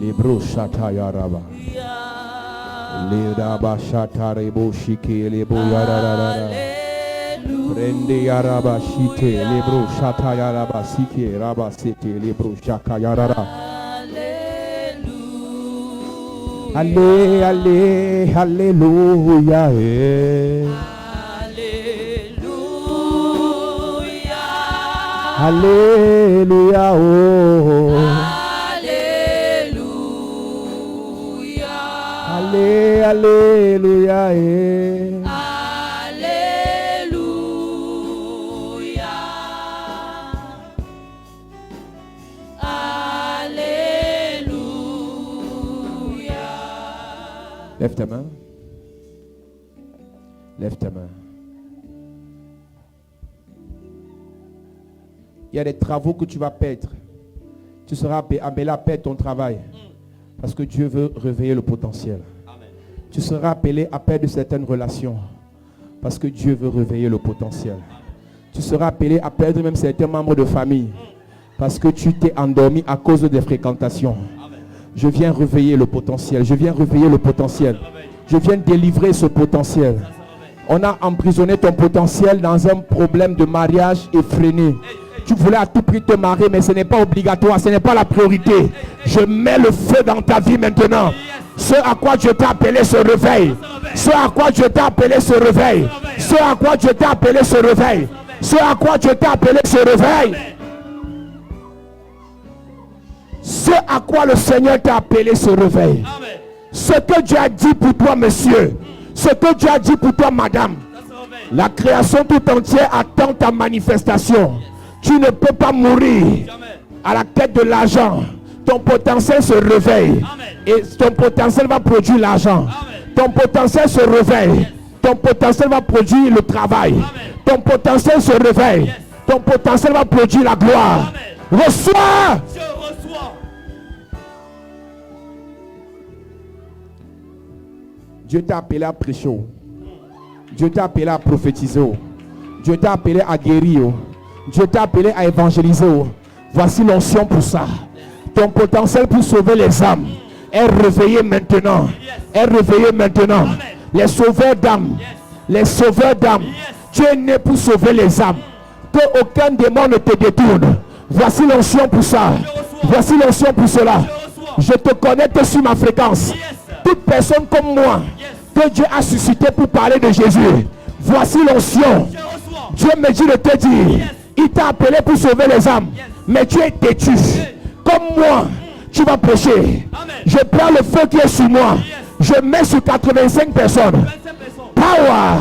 Libro shata yaraba. Lidaba shata rebo shiki lebo yarara. Prende yaraba shite libro shata yaraba siki raba sete libro shaka yarara. Allé, allé, alléluia. Alléluia. Oh. Allé, alléluia. Lève ta main. Lève ta main. Il y a des travaux que tu vas perdre. Tu seras appelé à perdre ton travail. Parce que Dieu veut réveiller le potentiel. Amen. Tu seras appelé à perdre certaines relations. Parce que Dieu veut réveiller le potentiel. Tu seras appelé à perdre même certains membres de famille. Parce que tu t'es endormi à cause des fréquentations. Amen. Je viens réveiller le potentiel. Je viens réveiller le potentiel. Je viens délivrer ce potentiel. On a emprisonné ton potentiel dans un problème de mariage effréné. Tu voulais à tout prix te marier, mais ce n'est pas obligatoire, ce n'est pas la priorité. Je mets le feu dans ta vie maintenant. Ce à quoi Dieu t'a appelé se réveille. Ce à quoi Dieu t'a appelé se réveille. Ce à quoi Dieu t'a appelé se réveille. Ce à quoi Dieu t'a appelé se réveille. Ce à quoi le Seigneur t'a appelé se réveille. Amen. Ce que Dieu a dit pour toi, monsieur. Ce que Dieu a dit pour toi, madame. Ça se réveille. La création tout entière attend ta manifestation. Tu ne peux pas mourir Jamais. à la quête de l'argent. Ton potentiel se réveille. Amen. Et ton potentiel va produire l'argent. Amen. Ton potentiel se réveille. Ton potentiel va produire le travail. Amen. Ton potentiel se réveille. Yes. Ton potentiel va produire la gloire. Amen. Reçois. Je reçois. Dieu t'a appelé à prêcher. Dieu t'a appelé à prophétiser. Dieu t'a appelé à guérir. Dieu t'a appelé à évangéliser. Voici l'onction pour ça. Ton potentiel pour sauver les âmes est réveillé maintenant. Est réveillé maintenant. Amen. Les sauveurs d'âmes. Yes. Les sauveurs d'âmes. Yes. Tu es né pour sauver les âmes. Que aucun démon ne te détourne. Voici l'onction pour ça. Voici l'onction pour cela. Je reçois. Je te connecte sur ma fréquence. Yes. Toute personne comme moi Yes. que Dieu a suscité pour parler de Jésus. Voici l'onction. Je reçois. Dieu me dit de te dire, il t'a appelé pour sauver les âmes, mais tu es têtu. Comme moi, tu vas prêcher. Amen. Je prends le feu qui est sur moi. Je mets sur 85 personnes. 25 personnes. Power,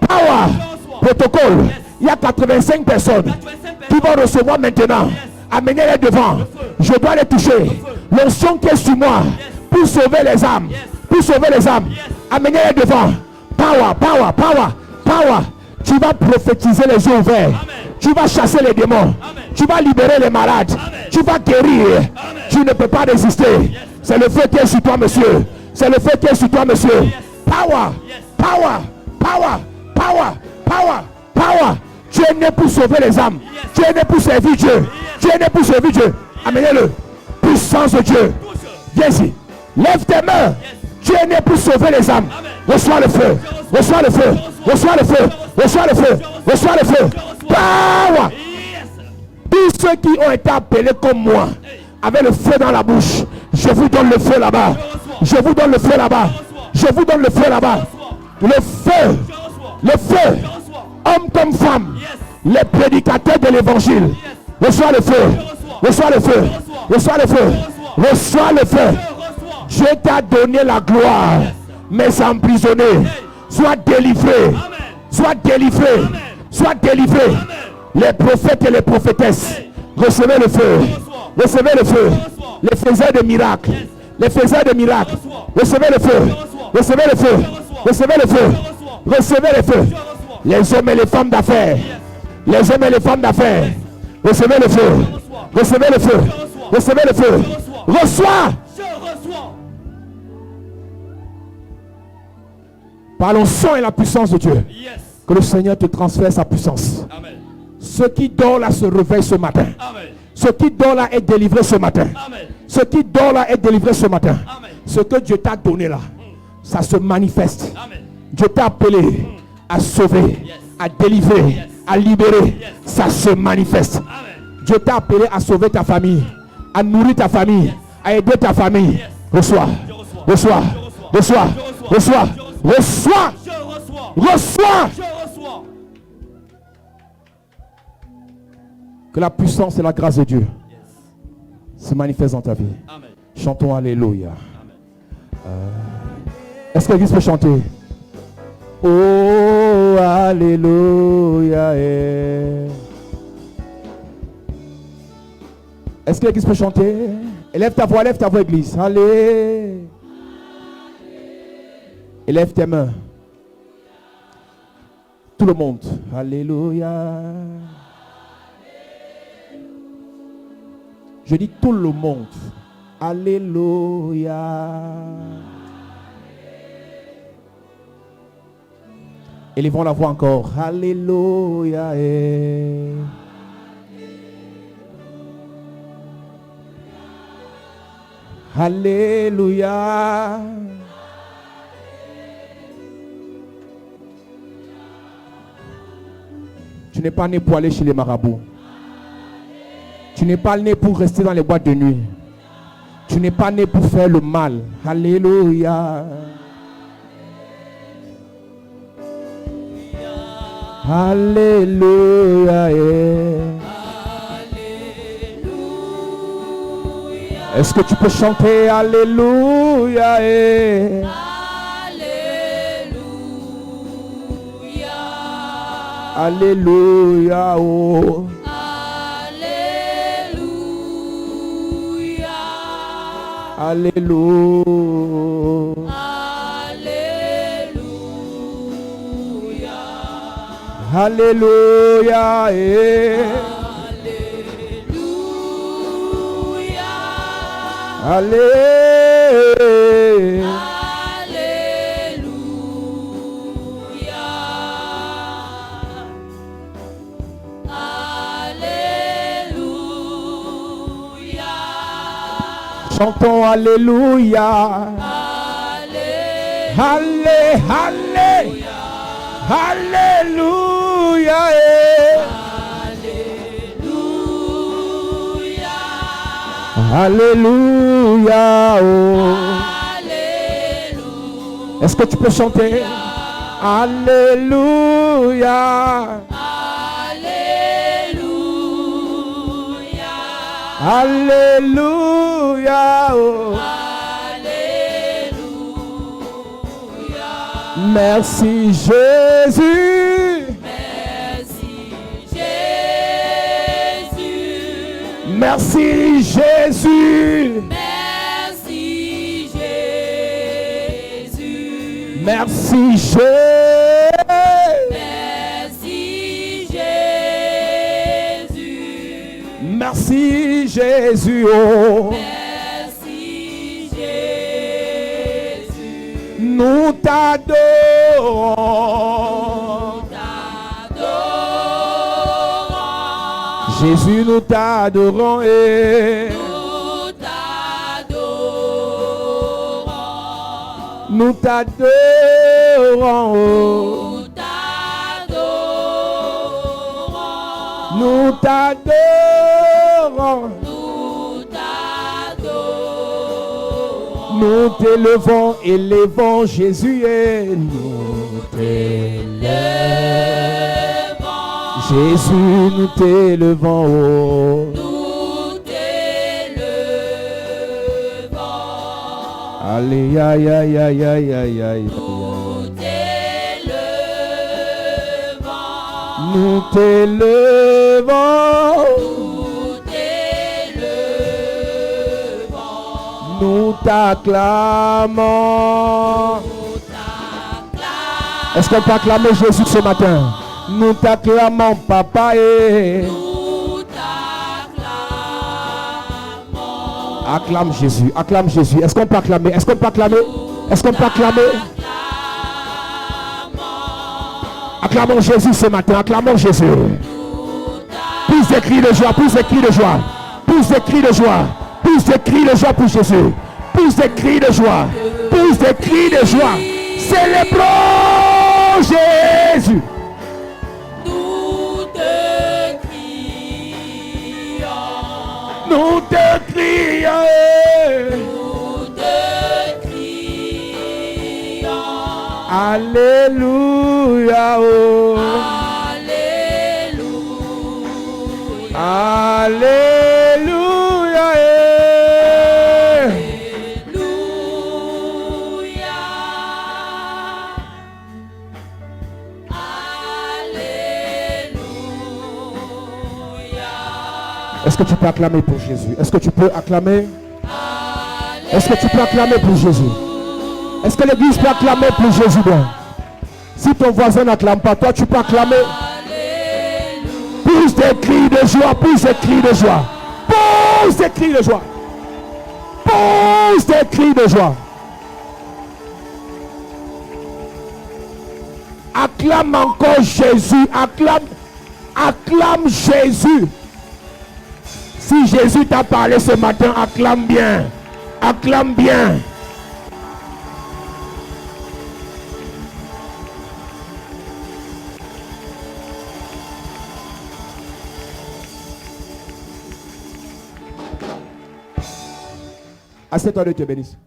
power, protocole. Il y a 85 personnes 25 qui vont recevoir maintenant. Amenez-les devant. Je dois les toucher. L'onction qui est sur moi pour sauver les âmes. Pour sauver les âmes. Amenez-les devant. Power, power, power, power. Tu vas prophétiser les yeux ouverts. Tu vas chasser les démons. Tu vas libérer les malades. Tu vas guérir. Tu ne peux pas résister. C'est le feu qui est sur toi, monsieur. C'est le feu qui est sur toi, monsieur. Power, power, power, power, power, power. Tu es né pour sauver les âmes. Tu es né pour servir Dieu. Tu es né pour servir Dieu. Amenez-le. Puissance de Dieu. Viens ici. Lève tes mains. Tu es né pour sauver les âmes. Reçois le feu. Reçois le feu. Reçois le feu. Reçois le feu. Reçois le feu. Power. Tous ceux qui ont été appelés comme moi, avec le feu dans la bouche, je vous donne le feu là-bas. Je vous donne le feu là-bas. Je vous donne le feu là-bas. Le feu. Le feu. Homme comme femme. Les prédicateurs de l'évangile. Reçois le feu. Reçois le feu. Reçois le feu. Reçois le feu. Dieu t'a donné la gloire. Mais emprisonné. Sois délivré. Sois délivré. Sois délivré. Les prophètes et les prophétesses. Recevez le feu. Recevez le feu. Les faiseurs de miracles. Les faiseurs de miracles. Recevez le feu. Recevez le feu. Recevez le feu. Recevez le feu. Les hommes et les femmes d'affaires. Les hommes et les femmes d'affaires. Recevez le feu. Recevez le feu. Recevez le feu. Reçois. Par le sang et la puissance de Dieu. Que le Seigneur te transfère sa puissance. Amen. Ceux qui dorment là se réveillent ce matin. Amen. Ceux qui dorment là est délivré ce matin. Amen. Ceux qui dorment là est délivré ce matin. Amen. Ce que Dieu t'a donné là, ça se manifeste. Amen. Dieu t'a appelé à sauver, à délivrer, à libérer. Ça se manifeste. Amen. Dieu t'a appelé à sauver ta famille, à nourrir ta famille, à aider ta famille. Reçois, reçois, reçois, reçois, reçois, reçois. Que la puissance et la grâce de Dieu se manifestent dans ta vie. Amen. Chantons Alléluia. Amen. Est-ce que l'Église peut chanter? Oh, Alléluia. Est-ce que l'Église peut chanter? Élève ta voix, Église. Allez. Élève tes mains. Tout le monde. Alléluia. Je dis tout le monde. Alléluia. Élevons la voix encore. Alléluia. Alléluia. Tu n'es pas né pour aller chez les marabouts. Tu n'es pas né pour rester dans les boîtes de nuit. Tu n'es pas né pour faire le mal. Alléluia. Alléluia. Est-ce que tu peux chanter Alléluia? Alléluia. Oh. Alléluia. Alléluia. Alléluia. Chantons Alléluia. Alléluia. Alléluia. Alléluia. Est-ce que tu peux chanter? Alléluia. Alléluia. Oh. Merci Jésus. Merci Jésus. Merci Jésus. Merci Jésus. Oh. Merci Nous t'adorons. Jésus, nous t'adorons. Nous t'adorons. Nous t'adorons. Nous t'élevons, élevons Jésus et nous t'élevons. Jésus, nous t'élevons. Nous t'élevons. Allez, aïe, aïe, aïe, aïe, aïe, aïe. Nous t'élevons. Nous t'élevons. Nous t'acclamons. Est-ce qu'on peut acclamer Jésus ce matin? Nous t'acclamons, papa. Nous t'acclamons. Acclame Jésus, acclame Jésus. Est-ce qu'on peut acclamer? Est-ce qu'on peut acclamer? Est-ce qu'on peut acclamer? Acclamons Jésus ce matin, acclamons Jésus. Plus de cris de joie, plus de cris de joie, plus de cris de joie. Plus de cris de joie pour Jésus. Plus de cris de joie. Plus de cris de joie. Célébrons Jésus. Nous te crions. Nous te crions. Nous te crions. Alléluia. Oh. Alléluia. Alléluia. Est-ce que tu peux acclamer pour Jésus? Est-ce que tu peux acclamer? Est-ce que tu peux acclamer pour Jésus? Est-ce que l'église peut acclamer pour Jésus? Bien. Si ton voisin n'acclame pas, toi tu peux acclamer. Plus de cris de joie, plus de cris de joie. Plus de cris de joie. Plus de cris de joie. Acclame encore Jésus. Acclame Jésus. Si Jésus t'a parlé ce matin, acclame bien. Acclame bien. Assieds-toi, Dieu te bénisse.